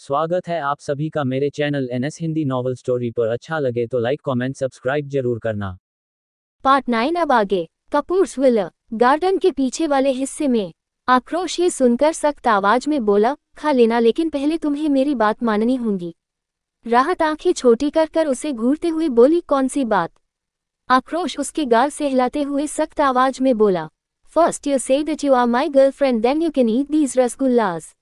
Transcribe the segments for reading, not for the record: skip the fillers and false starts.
स्वागत है आप सभी का मेरे channel NS Hindi novel story पर। अच्छा लगे तो लाइक कमेंट सब्सक्राइब जरूर करना। पार्ट 9 अब आगे। कपूर्स विला गार्डन के पीछे वाले हिस्से में। आक्रोश ये सुनकर सख्त आवाज में बोला, खा लेना लेकिन पहले तुम्हें मेरी बात माननी होगी। राहत आंखें छोटी कर कर उसे घूरते हुए बोली, कौन सी बात? आक्रोश उसके गाल से हिलाते हुए सख्त आवाज में बोला, first you say that you are my girlfriend, then you can eat these rasgullas.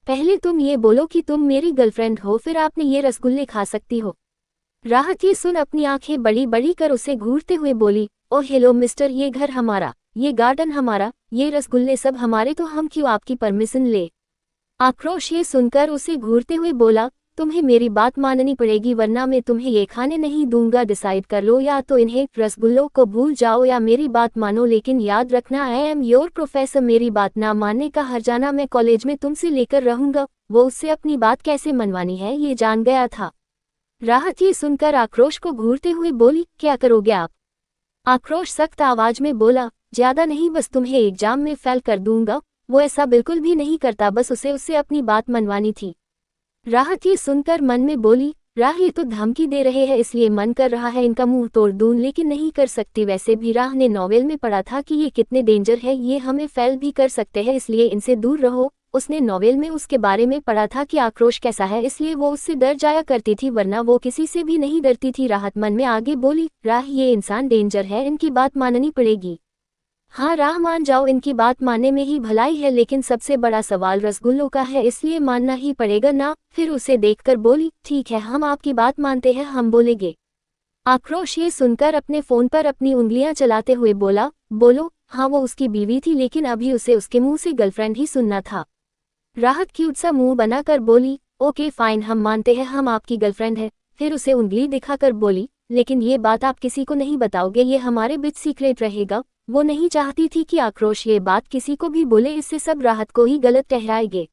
पहले तुम ये बोलो कि तुम मेरी गर्लफ्रेंड हो, फिर आपने ये रसगुल्ले खा सकती हो। राहत ये सुन अपनी आंखें बड़ी बड़ी कर उसे घूरते हुए बोली, ओ हेलो मिस्टर, ये घर हमारा, ये गार्डन हमारा, ये रसगुल्ले सब हमारे, तो हम क्यों आपकी परमिशन ले? आक्रोश ये सुनकर उसे घूरते हुए बोला, तुम्हें मेरी बात माननी पड़ेगी वरना मैं तुम्हें ये खाने नहीं दूंगा। डिसाइड कर लो, या तो इन्हें रसगुल्लों को भूल जाओ या मेरी बात मानो, लेकिन याद रखना आई एम योर प्रोफेसर, मेरी बात ना मानने का हर्जाना मैं कॉलेज में तुमसे लेकर रहूंगा। वो उससे अपनी बात कैसे मनवानी है ये जान गया था। राहत ये सुनकर आक्रोश को घूरते हुए बोली, क्या करोगे आप? आक्रोश सख्त आवाज में बोला, ज्यादा नहीं, बस तुम्हें एग्जाम में फेल कर दूंगा। वो ऐसा बिल्कुल भी नहीं करता, बस उसे उससे अपनी बात मनवानी थी। राहत ये सुनकर मन में बोली, राह ये तो धमकी दे रहे हैं इसलिए मन कर रहा है इनका मुंह तोड़ दूं, लेकिन नहीं कर सकती। वैसे भी राह ने नॉवेल में पढ़ा था कि ये कितने डेंजर है, ये हमें फेल भी कर सकते हैं, इसलिए इनसे दूर रहो। उसने नॉवेल में उसके बारे में पढ़ा था कि आक्रोश कैसा है, इसलिए वो उससे डर जाया करती थी, वरना वो किसी से भी नहीं डरती थी। राहत मन में आगे बोली, राह ये इंसान डेंजर है, इनकी बात माननी पड़ेगी। हाँ राह मान जाओ, इनकी बात मानने में ही भलाई है, लेकिन सबसे बड़ा सवाल रसगुल्लों का है, इसलिए मानना ही पड़ेगा ना? फिर उसे देखकर बोली, ठीक है, हम आपकी बात मानते हैं, हम बोलेंगे। आक्रोश ये सुनकर अपने फोन पर अपनी उंगलियां चलाते हुए बोला, बोलो। हाँ वो उसकी बीवी थी, लेकिन अभी उसे उसके मुंह से गर्लफ्रेंड ही सुनना था। राहत क्यूट सा मुंह बनाकर बोली, ओके फाइन, हम मानते हैं हम आपकी गर्लफ्रेंड है। फिर उसे उंगली दिखाकर बोली, लेकिन ये बात आप किसी को नहीं बताओगे, ये हमारे बीच सीक्रेट रहेगा। वो नहीं चाहती थी कि आक्रोश ये बात किसी को भी बोले, इससे सब राहत को ही गलत ठहराएंगे।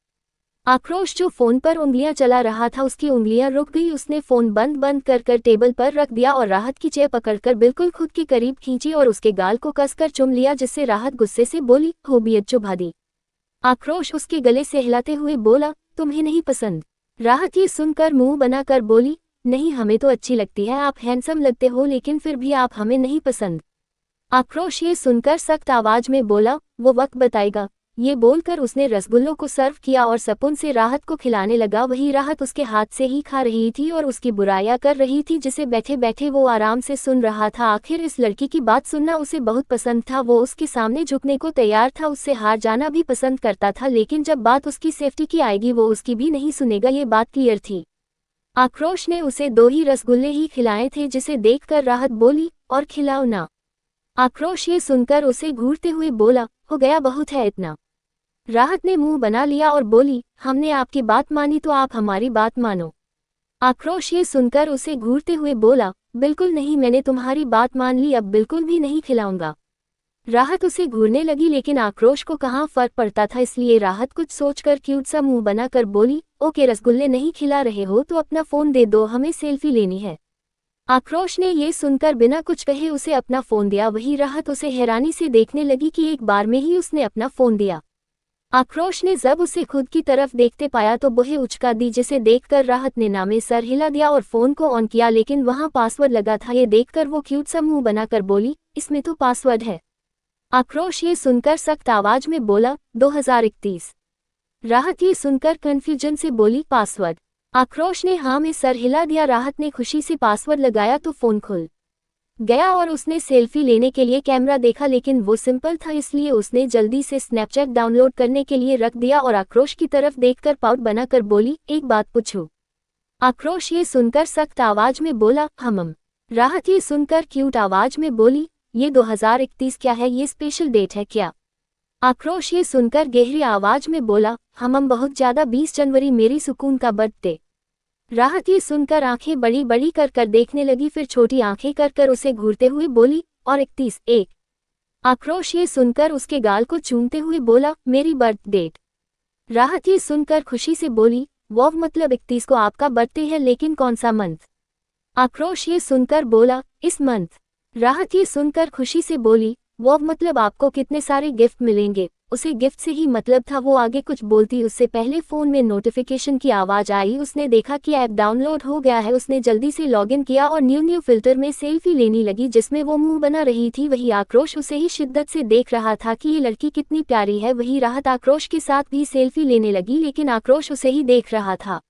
आक्रोश जो फोन पर उंगलियां चला रहा था उसकी उंगलियां रुक गई, उसने फोन बंद बंद कर टेबल पर रख दिया और राहत की चेयर पकड़कर बिल्कुल खुद के करीब खींची और उसके गाल को कसकर चुम लिया, जिससे राहत गुस्से से बोली, होबियत चुभा दी। आक्रोश उसके गले से हिलाते हुए बोला, तुम्हें नहीं पसंद? राहत ये सुनकर मुंह बनाकर बोली, नहीं हमें तो अच्छी लगती है, आप हैंडसम लगते हो, लेकिन फिर भी आप हमें नहीं पसंद। आक्रोश ये सुनकर सख्त आवाज में बोला, वो वक्त बताएगा। ये बोलकर उसने रसगुल्लों को सर्व किया और सपून से राहत को खिलाने लगा। वही राहत उसके हाथ से ही खा रही थी और उसकी बुराइयां कर रही थी, जिसे बैठे बैठे वो आराम से सुन रहा था। आखिर इस लड़की की बात सुनना उसे बहुत पसंद था, वो उसके सामने झुकने को तैयार था, उससे हार जाना भी पसंद करता था, लेकिन जब बात उसकी सेफ्टी की आएगी वो उसकी भी नहीं सुनेगा, ये बात क्लियर थी। आक्रोश ने उसे 2 ही रसगुल्ले ही खिलाए थे, जिसे देखकर राहत बोली, और खिलाओ ना। आक्रोश ये सुनकर उसे घूरते हुए बोला, हो गया, बहुत है इतना। राहत ने मुंह बना लिया और बोली, हमने आपकी बात मानी तो आप हमारी बात मानो। आक्रोश ये सुनकर उसे घूरते हुए बोला, बिल्कुल नहीं, मैंने तुम्हारी बात मान ली, अब बिल्कुल भी नहीं खिलाऊंगा। राहत उसे घूरने लगी, लेकिन आक्रोश को कहाँ फर्क पड़ता था, इसलिए राहत कुछ सोचकर क्यूट सा मुंह बनाकर बोली, ओके, रसगुल्ले नहीं खिला रहे हो तो अपना फोन दे दो, हमें सेल्फी लेनी है। आक्रोश ने ये सुनकर बिना कुछ कहे उसे अपना फोन दिया। वही राहत उसे हैरानी से देखने लगी कि एक बार में ही उसने अपना फोन दिया। आक्रोश ने जब उसे खुद की तरफ देखते पाया तो बुहे उचका दी, जिसे देखकर राहत ने नामे सर हिला दिया और फोन को ऑन किया, लेकिन वहां पासवर्ड लगा था। ये देखकर वो क्यूट सा मुंह बनाकर बोली, इसमें तो पासवर्ड है। आक्रोश ये सुनकर सख्त आवाज में बोला, 2031। राहत ये सुनकर कंफ्यूजन से बोली, पासवर्ड? आक्रोश ने हाँ में सर हिला दिया। राहत ने खुशी से पासवर्ड लगाया तो फोन खुल गया और उसने सेल्फी लेने के लिए कैमरा देखा, लेकिन वो सिंपल था, इसलिए उसने जल्दी से स्नैपचैट डाउनलोड करने के लिए रख दिया और आक्रोश की तरफ देखकर पाउट बनाकर बोली, एक बात पूछूं? आक्रोश ये सुनकर सख्त आवाज में बोला, हम। राहत ये सुनकर क्यूट आवाज में बोली, ये 2031 क्या है, ये स्पेशल डेट है क्या? आक्रोश ये सुनकर गहरी आवाज में बोला, हम बहुत ज्यादा, 20 जनवरी मेरी सुकून का बर्थडे। राहत ये सुनकर आंखें बड़ी बड़ी कर देखने लगी, फिर छोटी आंखें कर उसे घूरते हुए बोली, और 31/1। आक्रोश ये सुनकर उसके गाल को चूमते हुए बोला, मेरी बर्थ डेट। राहत ये सुनकर खुशी से बोली, वो मतलब 31 को आपका बर्थडे है, लेकिन कौन सा मंथ? आक्रोश ये सुनकर बोला, इस मंथ। राहत ये सुनकर खुशी से बोली, वो मतलब आपको कितने सारे गिफ्ट मिलेंगे? उसे गिफ्ट से ही मतलब था। वो आगे कुछ बोलती उससे पहले फोन में नोटिफिकेशन की आवाज आई। उसने देखा कि ऐप डाउनलोड हो गया है। उसने जल्दी से लॉगिन किया और न्यू फिल्टर में सेल्फी लेने लगी जिसमें वो मुंह बना रही थी। वही आक्रोश उसे ही शिद्दत से देख रहा था कि ये लड़की कितनी प्यारी है। वही राहत आक्रोश के साथ भी सेल्फी लेने लगी, लेकिन आक्रोश उसे ही देख रहा था।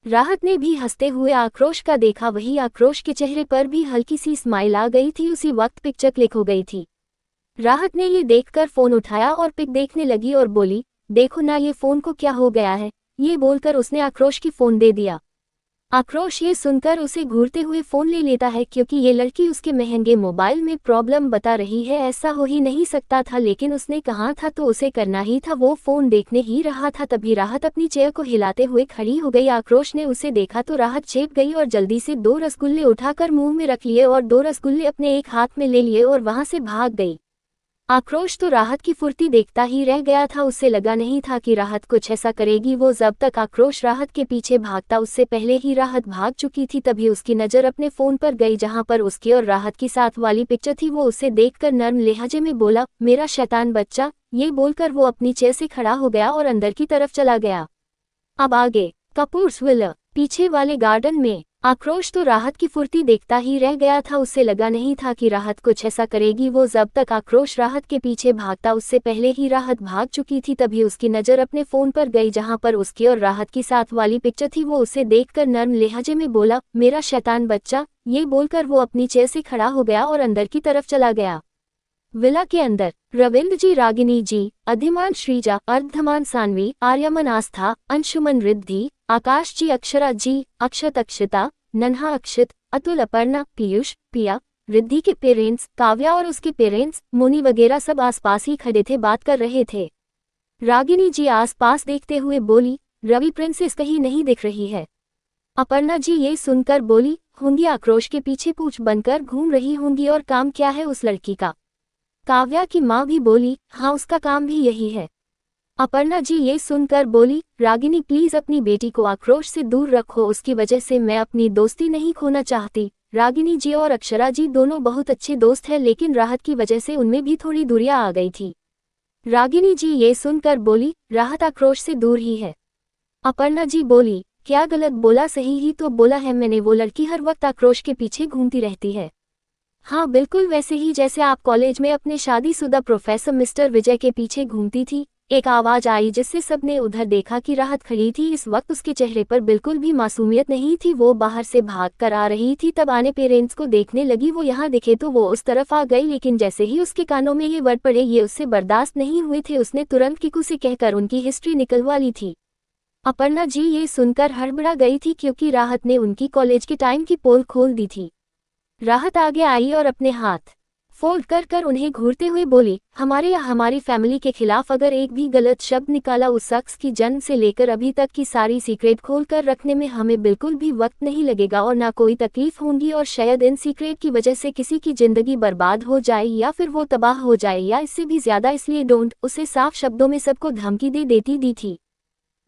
राहत ने भी हंसते हुए आक्रोश का देखा। वही आक्रोश के चेहरे पर भी हल्की सी स्माइल आ गई थी। उसी वक्त पिक्चर क्लिक हो गई थी। राहत ने ये देखकर फोन उठाया और पिक देखने लगी और बोली, देखो ना ये फोन को क्या हो गया है। ये बोलकर उसने आक्रोश की फोन दे दिया। आक्रोश ये सुनकर उसे घूरते हुए फोन ले लेता है क्योंकि ये लड़की उसके महंगे मोबाइल में प्रॉब्लम बता रही है। ऐसा हो ही नहीं सकता था, लेकिन उसने कहा था तो उसे करना ही था। वो फोन देखने ही रहा था तभी राहत अपनी चेयर को हिलाते हुए खड़ी हो गई। आक्रोश ने उसे देखा तो राहत चेप गई और जल्दी से 2 रसगुल्ले उठाकर मुंह में रख लिए और 2 रसगुल्ले अपने एक हाथ में ले लिए और वहां से भाग गई। आक्रोश तो राहत की फुर्ती देखता ही रह गया था। उसे लगा नहीं था कि राहत कुछ ऐसा करेगी। वो जब तक आक्रोश राहत के पीछे भागता उससे पहले ही राहत भाग चुकी थी। तभी उसकी नज़र अपने फ़ोन पर गई जहां पर उसकी और राहत की साथ वाली पिक्चर थी। वो उसे देखकर नर्म लहजे में बोला, मेरा शैतान बच्चा। ये बोलकर वो अपनी चेयर से खड़ा हो गया और अंदर की तरफ चला गया। अब आगे कपूर्स विला पीछे वाले गार्डन में आक्रोश तो राहत की फुर्ती देखता ही रह गया था। उससे लगा नहीं था कि राहत कुछ ऐसा करेगी। वो जब तक आक्रोश राहत के पीछे भागता उससे पहले ही राहत भाग चुकी थी। तभी उसकी नज़र अपने फ़ोन पर गई जहां पर उसकी और राहत की साथ वाली पिक्चर थी। वो उसे देखकर नर्म लहजे में बोला, मेरा शैतान बच्चा। ये बोलकर वो अपनी चेयर से खड़ा हो गया और अंदर की तरफ चला गया। विला के अंदर रविंद्र जी, रागिनी जी, अधिमान श्रीजा, अर्धमान सानवी, आर्यमन आस्था, अंशुमन रिद्धि, आकाश जी, अक्षरा जी, अक्षत अक्षिता, नन्हा अक्षित, अतुल, अपर्णा, पीयूष, पिया, रिद्धि के पेरेंट्स, काव्या और उसके पेरेंट्स, मुनि वगैरह सब आसपास ही खड़े थे, बात कर रहे थे। रागिनी जी आसपास देखते हुए बोली, रवि प्रिंसेस कहीं नहीं दिख रही है। अपर्णा जी ये सुनकर बोली, होंगी आक्रोश के पीछे पूंछ बनकर घूम रही होंगी। और काम क्या है उस लड़की का? काव्या की माँ भी बोली, हाँ उसका काम भी यही है। अपर्णा जी ये सुनकर बोली, रागिनी प्लीज अपनी बेटी को आक्रोश से दूर रखो, उसकी वजह से मैं अपनी दोस्ती नहीं खोना चाहती। रागिनी जी और अक्षरा जी दोनों बहुत अच्छे दोस्त हैं, लेकिन राहत की वजह से उनमें भी थोड़ी दूरियां आ गई थी। रागिनी जी ये सुनकर बोली, राहत आक्रोश से दूर ही है। अपर्णा जी बोली, क्या गलत बोला? सही ही तो बोला है मैंने। वो लड़की हर वक्त आक्रोश के पीछे घूमती रहती है। हाँ बिल्कुल वैसे ही जैसे आप कॉलेज में अपने शादीशुदा प्रोफेसर मिस्टर विजय के पीछे घूमती थी। एक आवाज आई जिससे सबने उधर देखा कि राहत खड़ी थी। इस वक्त उसके चेहरे पर बिल्कुल भी मासूमियत नहीं थी। वो बाहर से भाग कर आ रही थी। तब आने पेरेंट्स को देखने लगी। वो यहाँ दिखे तो वो उस तरफ आ गई, लेकिन जैसे ही उसके कानों में ये वर्ड पड़े ये उससे बर्दाश्त नहीं हुए थे। उसने तुरंत किकू से कहकर उनकी हिस्ट्री निकलवा ली थी। अपर्णा जी ये सुनकर हड़बड़ा गई थी क्योंकि राहत ने उनकी कॉलेज के टाइम की पोल खोल दी थी। राहत आगे आई और अपने हाथ फोल्ड कर उन्हें घूरते हुए बोली, हमारे या हमारी फैमिली के खिलाफ अगर एक भी गलत शब्द निकाला, उस शख्स की जन्म से लेकर अभी तक की सारी सीक्रेट खोल कर रखने में हमें बिल्कुल भी वक्त नहीं लगेगा और ना कोई तकलीफ होगी। और शायद इन सीक्रेट की वजह से किसी की जिंदगी बर्बाद हो जाए या फिर वो तबाह हो जाए या इससे भी ज्यादा, इसलिए डोंट। उसे साफ शब्दों में सबको धमकी दे देती दी थी।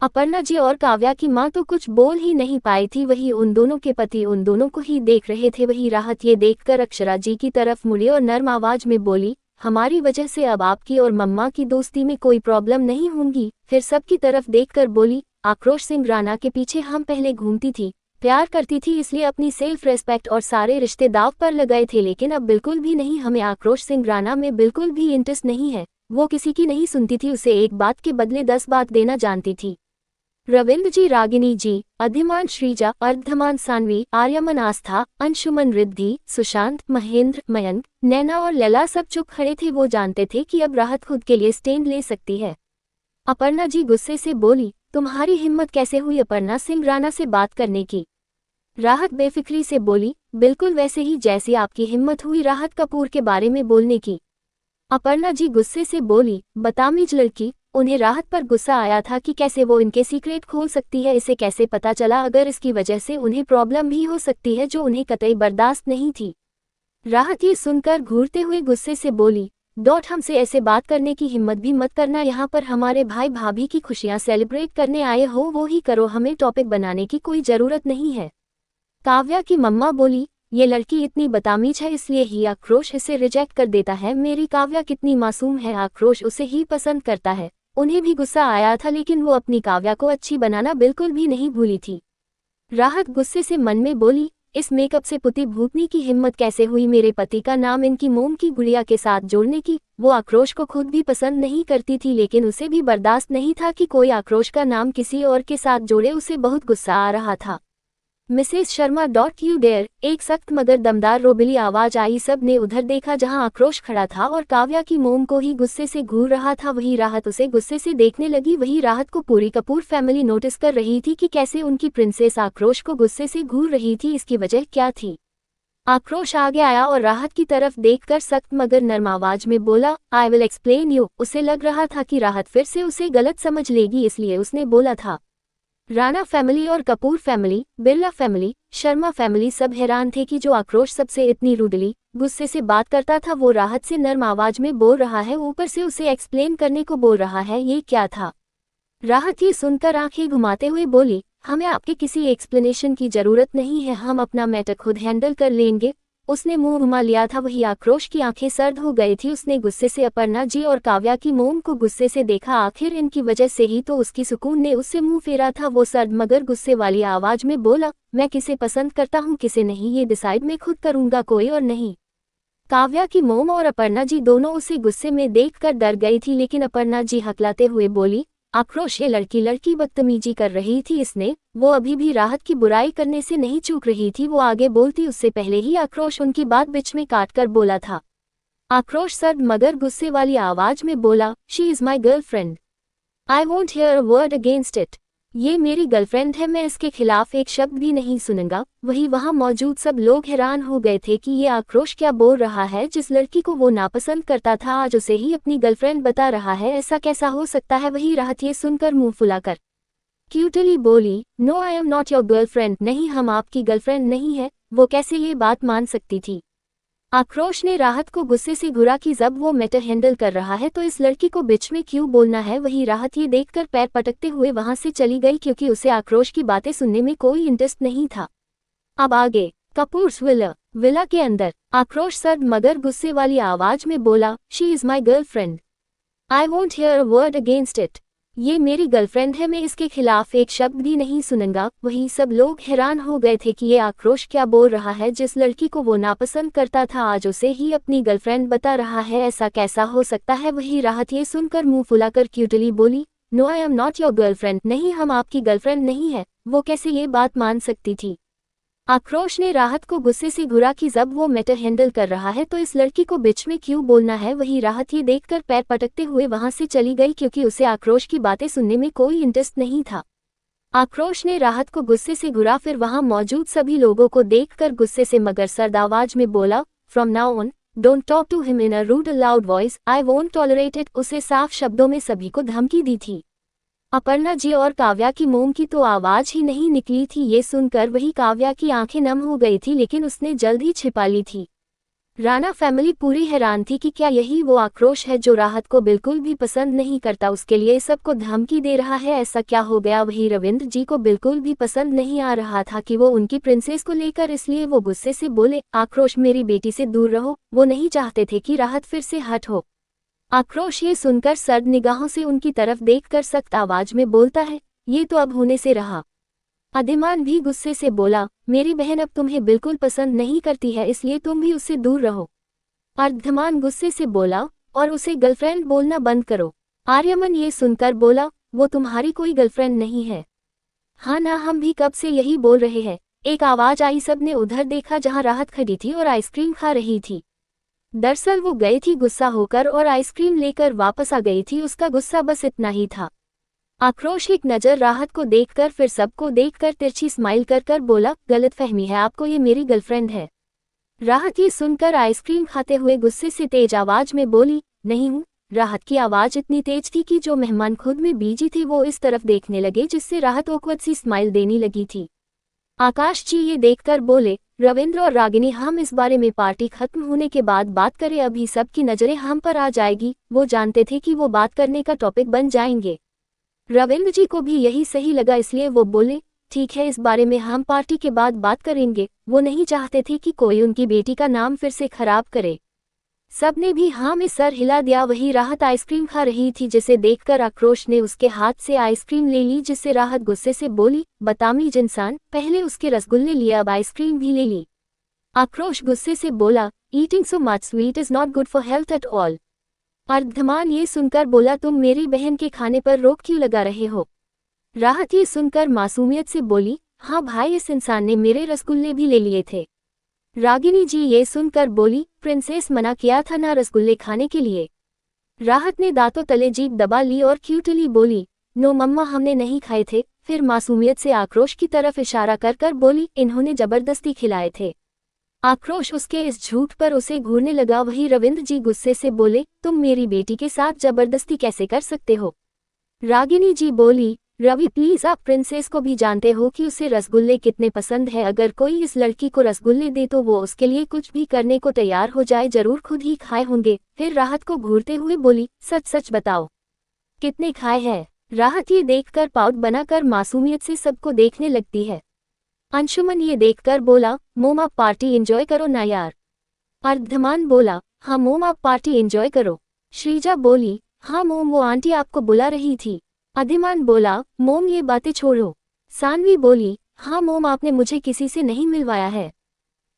अपर्णा जी और काव्या की मां तो कुछ बोल ही नहीं पाई थी। वही उन दोनों के पति उन दोनों को ही देख रहे थे। वही राहत ये देखकर अक्षरा जी की तरफ मुड़ी और नर्म आवाज में बोली, हमारी वजह से अब आपकी और मम्मा की दोस्ती में कोई प्रॉब्लम नहीं होगी। फिर सबकी तरफ देखकर बोली, आक्रोश सिंह राणा के पीछे हम पहले घूमती थी, प्यार करती थी, इसलिए अपनी सेल्फ रेस्पेक्ट और सारे रिश्ते दाव पर लगाए थे, लेकिन अब बिल्कुल भी नहीं। हमें आक्रोश सिंह राणा में बिल्कुल भी इंटरेस्ट नहीं है। वो किसी की नहीं सुनती थी, उसे एक बात के बदले 10 बात देना जानती थी। रविंद्र जी, रागिनी जी, अधिमान श्रीजा, अर्धमान सानवी, आर्यमन आस्था, अंशुमन रिद्धि, सुशांत, महेंद्र, मयंक, नैना और लैला सब चुप खड़े थे। वो जानते थे कि अब राहत खुद के लिए स्टैंड ले सकती है। अपर्णा जी गुस्से से बोली, तुम्हारी हिम्मत कैसे हुई अपर्णा सिंह राणा से बात करने की? राहत बेफिक्री से बोली, बिल्कुल वैसे ही जैसी आपकी हिम्मत हुई राहत कपूर के बारे में बोलने की। अपर्णा जी गुस्से से बोली, बदतमीज लड़की। उन्हें राहत पर गुस्सा आया था कि कैसे वो इनके सीक्रेट खोल सकती है, इसे कैसे पता चला, अगर इसकी वजह से उन्हें प्रॉब्लम भी हो सकती है जो उन्हें कतई बर्दाश्त नहीं थी। राहत ये सुनकर घूरते हुए गुस्से से बोली, डॉट हमसे ऐसे बात करने की हिम्मत भी मत करना। यहाँ पर हमारे भाई भाभी की खुशियाँ सेलिब्रेट करने आए हो वो ही करो, हमें टॉपिक बनाने की कोई ज़रूरत नहीं है। काव्या की मम्मा बोली, ये लड़की इतनी बदतमीज है इसलिए ही आक्रोश इसे रिजेक्ट कर देता है। मेरी काव्या कितनी मासूम है, आक्रोश उसे ही पसंद करता है। उन्हें भी गुस्सा आया था लेकिन वो अपनी काव्या को अच्छी बनाना बिल्कुल भी नहीं भूली थी। राहत गुस्से से मन में बोली, इस मेकअप से पुती भूतनी की हिम्मत कैसे हुई मेरे पति का नाम इनकी मोम की गुड़िया के साथ जोड़ने की। वो आक्रोश को खुद भी पसंद नहीं करती थी लेकिन उसे भी बर्दाश्त नहीं था कि कोई आक्रोश का नाम किसी और के साथ जोड़े। उसे बहुत गुस्सा आ रहा था। मिसेस शर्मा .यू डेयर, एक सख्त मगर दमदार रोबिली आवाज आई। सब ने उधर देखा जहां आक्रोश खड़ा था और काव्या की मोम को ही गुस्से से घूर रहा था। वही राहत उसे गुस्से से देखने लगी। वही राहत को पूरी कपूर फैमिली नोटिस कर रही थी कि कैसे उनकी प्रिंसेस आक्रोश को गुस्से से घूर रही थी। इसकी वजह क्या थी? आक्रोश आगे आया और राहत की तरफ देखकर सख्त मगर नर्म आवाज में बोला, आई विल एक्सप्लेन यू। उसे लग रहा था कि राहत फिर से उसे गलत समझ लेगी इसलिए उसने बोला था। राणा फैमिली और Kapoor family, Birla family, Sharma family सब हैरान थे कि जो आक्रोश सबसे इतनी रूडली गुस्से से बात करता था वो राहत से नर्म आवाज में बोल रहा है, ऊपर से उसे एक्सप्लेन करने को बोल रहा है। ये क्या था? राहत ये सुनकर आंखें घुमाते हुए बोली, हमें आपके किसी एक्सप्लेनेशन की जरूरत नहीं है, हम अपना मैटर खुद हैंडल कर लेंगे। उसने मुंह घुमा लिया था। वही आक्रोश की आंखें सर्द हो गई थी। उसने गुस्से से अपर्णा जी और काव्या की मोम को गुस्से से देखा। आखिर इनकी वजह से ही तो उसकी सुकून ने उससे मुंह फेरा था। वो सर्द मगर गुस्से वाली आवाज में बोला, मैं किसे पसंद करता हूँ किसे नहीं ये डिसाइड मैं खुद करूंगा, कोई और नहीं। काव्या की मोम और अपर्णा जी दोनों उसे गुस्से में देखकर डर गई थी लेकिन अपर्णा जी हकलाते हुए बोली, आक्रोश ये लड़की बदतमीजी कर रही थी इसने। वो अभी भी राहत की बुराई करने से नहीं चूक रही थी। वो आगे बोलती उससे पहले ही आक्रोश उनकी बात बीच में काटकर बोला था। आक्रोश सर्द मगर गुस्से वाली आवाज में बोला, she is my girlfriend, I won't here a word against it. ये मेरी गर्लफ्रेंड है, मैं इसके खिलाफ एक शब्द भी नहीं सुनूंगा। वही वहां मौजूद सब लोग हैरान हो गए थे कि ये आक्रोश क्या बोल रहा है। जिस लड़की को वो नापसंद करता था आज उसे ही अपनी गर्लफ्रेंड बता रहा है, ऐसा कैसा हो सकता है? वही राहत ये सुनकर मुंह फुलाकर क्यूटली बोली, no I am not your girlfriend. नहीं, हम आपकी गर्लफ्रेंड नहीं है। वो कैसे ये बात मान सकती थी? आक्रोश ने राहत को गुस्से से घुरा कि जब वो मैटर हैंडल कर रहा है तो इस लड़की को बीच में क्यों बोलना है। वही राहत ये देखकर पैर पटकते हुए वहां से चली गई क्योंकि उसे आक्रोश की बातें सुनने में कोई इंटरेस्ट नहीं था। अब आगे कपूर्स विला के अंदर आक्रोश सर्द मगर गुस्से वाली आवाज में बोला, she is my girlfriend, I won't here a word against it. ये मेरी गर्लफ्रेंड है, मैं इसके खिलाफ एक शब्द भी नहीं सुनूंगा। वहीं सब लोग हैरान हो गए थे कि ये आक्रोश क्या बोल रहा है। जिस लड़की को वो नापसंद करता था आज उसे ही अपनी गर्लफ्रेंड बता रहा है, ऐसा कैसा हो सकता है? वही राहत ये सुनकर मुंह फुलाकर क्यूटली बोली, no I am not your girlfriend. नहीं, हम आपकी गर्लफ्रेंड नहीं है। वो कैसे ये बात मान सकती थी? आक्रोश ने राहत को गुस्से से घुरा कि जब वो मैटर हैंडल कर रहा है तो इस लड़की को बीच में क्यों बोलना है। वही राहत ये देखकर पैर पटकते हुए वहां से चली गई क्योंकि उसे आक्रोश की बातें सुनने में कोई इंटरेस्ट नहीं था। आक्रोश ने राहत को गुस्से से घुरा फिर वहां मौजूद सभी लोगों को देखकर गुस्से से मगर सर्द आवाज में बोला, from now on don't talk to him in a rude loud voice, I won't tolerate it. उसे साफ शब्दों में सभी को धमकी दी थी। अपर्णा जी और काव्या की मोम की तो आवाज ही नहीं निकली थी। ये सुनकर वही काव्या की आंखें नम हो गई थी लेकिन उसने जल्द ही छिपा ली थी। राणा फैमिली पूरी हैरान थी कि क्या यही वो आक्रोश है जो राहत को बिल्कुल भी पसंद नहीं करता, उसके लिए सबको धमकी दे रहा है। ऐसा क्या हो गया? वही रविंद्र जी को बिल्कुल भी पसंद नहीं आ रहा था कि वो उनकी प्रिंसेस को लेकर, इसलिए वो गुस्से से बोले, आक्रोश मेरी बेटी से दूर रहो। वो नहीं चाहते थे कि राहत फिर से हट हो। आक्रोश ये सुनकर सर्द निगाहों से उनकी तरफ देखकर सख्त आवाज में बोलता है, ये तो अब होने से रहा। अधिमान भी गुस्से से बोला, मेरी बहन अब तुम्हें बिल्कुल पसंद नहीं करती है इसलिए तुम भी उससे दूर रहो। अर्धमान गुस्से से बोला, और उसे गर्लफ्रेंड बोलना बंद करो। आर्यमन ये सुनकर बोला, वो तुम्हारी कोई गर्लफ्रेंड नहीं है। हाँ ना, हम भी कब से यही बोल रहे हैं। एक आवाज आई। सबने उधर देखा जहां राहत खड़ी थी और आइसक्रीम खा रही थी। दरअसल वो गई थी गुस्सा होकर और आइसक्रीम लेकर वापस आ गई थी। उसका गुस्सा बस इतना ही था। आक्रोश एक नजर राहत को देखकर फिर सबको देखकर तिरछी स्माइल कर बोला, गलतफहमी है आपको, ये मेरी गर्लफ्रेंड है। राहत ये सुनकर आइसक्रीम खाते हुए गुस्से से तेज आवाज में बोली, नहीं हूँ। राहत की आवाज इतनी तेज थी कि जो मेहमान खुद में बीजी थे वो इस तरफ देखने लगे जिससे राहत औकवट सी स्माइल देने लगी थी। आकाश जी ये देखकर बोले, रविंद्र और रागिनी, हम इस बारे में पार्टी खत्म होने के बाद बात करें, अभी सबकी नजरें हम पर आ जाएगी। वो जानते थे कि वो बात करने का टॉपिक बन जाएंगे। रविंद्र जी को भी यही सही लगा इसलिए वो बोले, ठीक है, इस बारे में हम पार्टी के बाद बात करेंगे। वो नहीं चाहते थे कि कोई उनकी बेटी का नाम फिर से खराब करे। सबने भी हाँ में सर हिला दिया। वही राहत आइसक्रीम खा रही थी, जिसे देखकर आक्रोश ने उसके हाथ से आइसक्रीम ले ली, जिससे राहत गुस्से से बोली, बदतमीज इंसान, पहले उसके रसगुल्ले लिए अब आइसक्रीम भी ले ली। आक्रोश गुस्से से बोला, eating so much sweet is not good for health at all. Ardhman ये सुनकर बोला, तुम मेरी बहन के खाने पर रोक क्यों लगा रहे हो? राहत ये सुनकर मासूमियत से बोली, हाँ भाई, इस इंसान ने मेरे रसगुल्ले भी ले लिए थे। रागिनी जी ये सुनकर बोली, प्रिंसेस मना किया था ना रसगुल्ले खाने के लिए। राहत ने दांतों तले जीभ दबा ली और क्यूटली बोली, नो मम्मा, हमने नहीं खाए थे। फिर मासूमियत से आक्रोश की तरफ इशारा कर कर बोली, इन्होंने जबरदस्ती खिलाए थे। आक्रोश उसके इस झूठ पर उसे घूरने लगा। वही रविंद्र जी गुस्से से बोले, तुम मेरी बेटी के साथ जबरदस्ती कैसे कर सकते हो? रागिनी जी बोली, रवि प्लीज, आप प्रिंसेस को भी जानते हो कि उसे रसगुल्ले कितने पसंद है। अगर कोई इस लड़की को रसगुल्ले दे तो वो उसके लिए कुछ भी करने को तैयार हो जाए, जरूर खुद ही खाए होंगे। फिर राहत को घूरते हुए बोली, सच सच बताओ, कितने खाए हैं? राहत ये देखकर पाउट बनाकर मासूमियत से सबको देखने लगती है। अंशुमन ये देखकर बोला, मोम आप पार्टी एंजॉय करो ना यार। अर्धमान बोला, हाँ मोम आप पार्टी एंजॉय करो। श्रीजा बोली, हाँ मोम, वो आंटी आपको बुला रही थी। अधिमान बोला, मोम ये बातें छोड़ो। सानवी बोली, हाँ मोम, आपने मुझे किसी से नहीं मिलवाया है।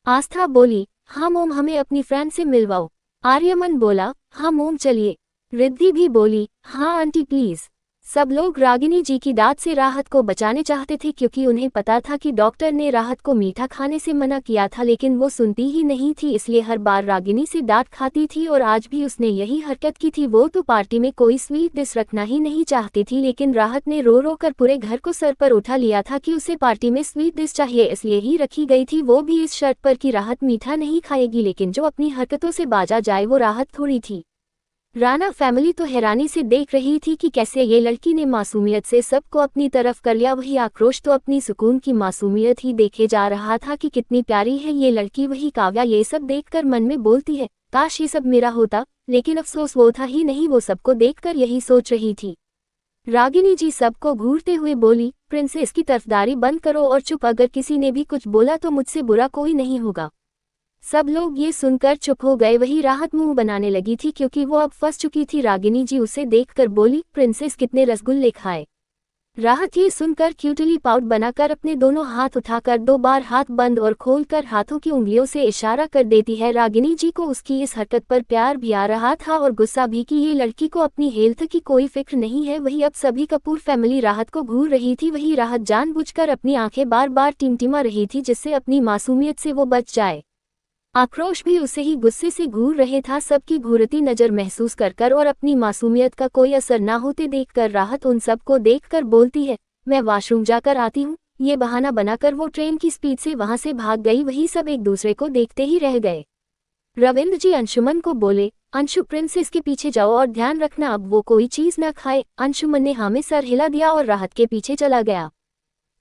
आस्था बोली, हाँ मोम, हमें अपनी फ्रेंड से मिलवाओ। आर्यमन बोला, हाँ मोम चलिए। रिद्धि भी बोली, हाँ आंटी प्लीज। सब लोग रागिनी जी की डांट से राहत को बचाने चाहते थे, क्योंकि उन्हें पता था कि डॉक्टर ने राहत को मीठा खाने से मना किया था, लेकिन वो सुनती ही नहीं थी। इसलिए हर बार रागिनी से डांट खाती थी और आज भी उसने यही हरकत की थी। वो तो पार्टी में कोई स्वीट डिश रखना ही नहीं चाहती थी, लेकिन राहत ने रो रो कर पूरे घर को सर पर उठा लिया था कि उसे पार्टी में स्वीट डिश चाहिए, इसलिए ही रखी गई थी। वो भी इस शर्त पर कि राहत मीठा नहीं खाएगी, लेकिन जो अपनी हरकतों से बाजा जाए वो राहत थोड़ी थी। राणा फैमिली तो हैरानी से देख रही थी कि कैसे ये लड़की ने मासूमियत से सबको अपनी तरफ कर लिया। वही आक्रोश तो अपनी सुकून की मासूमियत ही देखे जा रहा था कि कितनी प्यारी है ये लड़की। वही काव्या ये सब देखकर मन में बोलती है, काश ये सब मेरा होता, लेकिन अफसोस वो था ही नहीं। वो सबको देखकर यही सोच रही थी। रागिनी जी सबको घूरते हुए बोली, प्रिंसेस की तरफदारी बंद करो और चुप। अगर किसी ने भी कुछ बोला तो मुझसे बुरा कोई नहीं होगा। सब लोग ये सुनकर चुप हो गए। वही राहत मुंह बनाने लगी थी, क्योंकि वो अब फंस चुकी थी। रागिनी जी उसे देखकर बोली, प्रिंसेस कितने रसगुल्ले खाए? राहत ये सुनकर क्यूटली पाउट बनाकर अपने दोनों हाथ उठाकर 2 बार हाथ बंद और खोलकर हाथों की उंगलियों से इशारा कर देती है। रागिनी जी को उसकी इस हरकत पर प्यार भी आ रहा था और गुस्सा भी कि ये लड़की को अपनी हेल्थ की कोई फिक्र नहीं है। वही अब सभी कपूर फैमिली राहत को घूर रही थी। वही राहत जानबूझकर अपनी आंखें बार बार टिमटिमा रही थी, जिससे अपनी मासूमियत से वो बच जाए। आक्रोश भी उसे ही गुस्से से घूर रहे था। सबकी घूरती नजर महसूस कर और अपनी मासूमियत का कोई असर ना होते देखकर राहत उन सबको देखकर बोलती है, मैं वॉशरूम जाकर आती हूँ। ये बहाना बनाकर वो ट्रेन की स्पीड से वहां से भाग गई। वही सब एक दूसरे को देखते ही रह गए। रविंद्र जी अंशुमन को बोले, अंशु प्रिंसेस के पीछे जाओ और ध्यान रखना अब वो कोई चीज न खाए। अंशुमन ने हाँ में सर हिला दिया और राहत के पीछे चला गया।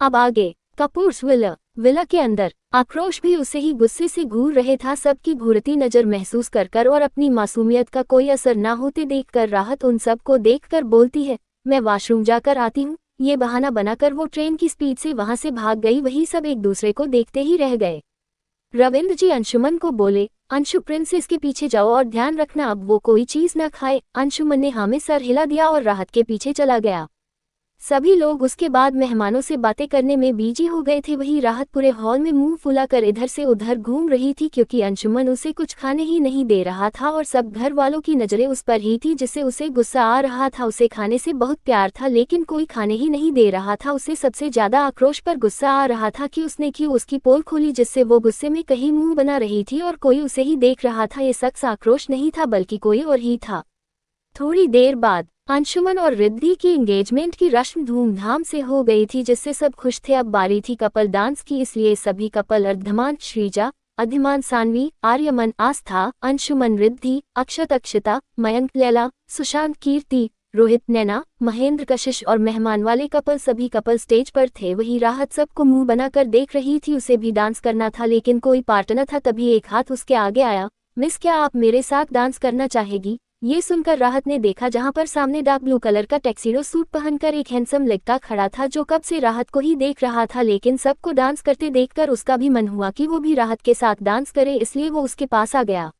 अब आगे कपूर्स विला के अंदर आक्रोश भी उसे ही गुस्से से घूर रहे था। सबकी घूरती नजर महसूस कर और अपनी मासूमियत का कोई असर ना होते देखकर राहत उन सबको देखकर बोलती है, मैं वॉशरूम जाकर आती हूँ। ये बहाना बनाकर वो ट्रेन की स्पीड से वहां से भाग गई। वही सब एक दूसरे को देखते ही रह गए। रविंद्र जी अंशुमन को बोले, अंशु प्रिंसेस के पीछे जाओ और ध्यान रखना अब वो कोई चीज न खाए। अंशुमन ने हाँ में सर हिला दिया और राहत के पीछे चला गया। सभी लोग उसके बाद मेहमानों से बातें करने में बिजी हो गए थे। वही राहत पूरे हॉल में मुंह फुलाकर इधर से उधर घूम रही थी, क्योंकि अंशुमन उसे कुछ खाने ही नहीं दे रहा था और सब घर वालों की नजरें उस पर ही थी, जिससे उसे गुस्सा आ रहा था। उसे खाने से बहुत प्यार था, लेकिन कोई खाने ही नहीं दे रहा था। उसे सबसे ज्यादा आक्रोश पर गुस्सा आ रहा था कि उसने क्यों उसकी पोल खोली, जिससे वो गुस्से में कहीं मुंह बना रही थी और कोई उसे ही देख रहा था। ये शख्स आक्रोश नहीं था बल्कि कोई और ही था। थोड़ी देर बाद अंशुमन और रिद्धि की एंगेजमेंट की रस्म धूमधाम से हो गई थी, जिससे सब खुश थे। अब बारी थी कपल डांस की, इसलिए सभी कपल अर्धमान श्रीजा, अधिमान सानवी, आर्यमन आस्था, अंशुमन रिद्धि, अक्षत अक्षता, मयंक लैला, सुशांत कीर्ति, रोहित नैना, महेंद्र कशिश और मेहमान वाले कपल सभी कपल स्टेज पर थे। वही राहत सबको मुंह बनाकर देख रही थी। उसे भी डांस करना था, लेकिन कोई पार्टनर था। तभी एक हाथ उसके आगे आया, मिस क्या आप मेरे साथ डांस करना चाहेगी? ये सुनकर राहत ने देखा जहां पर सामने डार्क ब्लू कलर का टैक्सीडो सूट पहनकर एक हैंडसम लड़का खड़ा था जो कब से राहत को ही देख रहा था, लेकिन सबको डांस करते देखकर उसका भी मन हुआ कि वो भी राहत के साथ डांस करे, इसलिए वो उसके पास आ गया।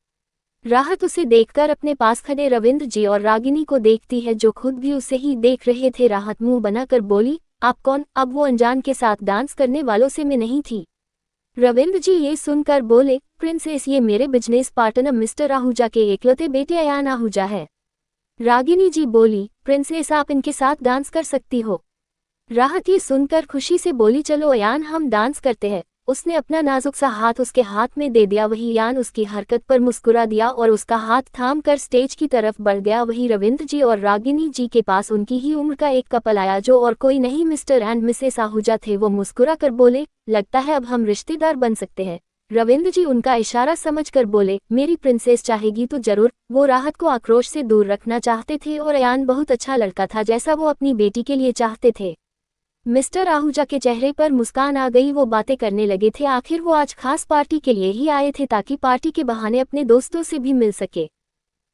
राहत उसे देखकर अपने पास खड़े रविंद्र जी और रागिनी को देखती है जो खुद भी उसे ही देख रहे थे। राहत मुंह बनाकर बोली, आप कौन? अब वो अनजान के साथ डांस करने वालों से मैं नहीं थी। रविंद्र जी ये सुनकर बोले, प्रिंसेस ये मेरे बिजनेस पार्टनर मिस्टर आहूजा के एकलौते बेटे अयान आहूजा है। रागिनी जी बोली, प्रिंसेस आप इनके साथ डांस कर सकती हो। राहत ये सुनकर खुशी से बोली, चलो अयान हम डांस करते हैं। उसने अपना नाजुक सा हाथ उसके हाथ में दे दिया। वही अयान उसकी हरकत पर मुस्कुरा दिया और उसका हाथ थाम कर स्टेज की तरफ बढ़ गया। वही रविंद्र जी और रागिनी जी के पास उनकी ही उम्र का एक कपल आया जो और कोई नहीं मिस्टर एंड मिसेस आहूजा थे। वो मुस्कुरा कर बोले, लगता है अब हम रिश्तेदार बन सकते हैं। रविंद्र जी उनका इशारा समझकर बोले, मेरी प्रिंसेस चाहेगी तो जरूर। वो राहत को आक्रोश से दूर रखना चाहते थे और अयान बहुत अच्छा लड़का था जैसा वो अपनी बेटी के लिए चाहते थे। मिस्टर आहूजा के चेहरे पर मुस्कान आ गई। वो बातें करने लगे थे, आखिर वो आज खास पार्टी के लिए ही आए थे ताकि पार्टी के बहाने अपने दोस्तों से भी मिल सके।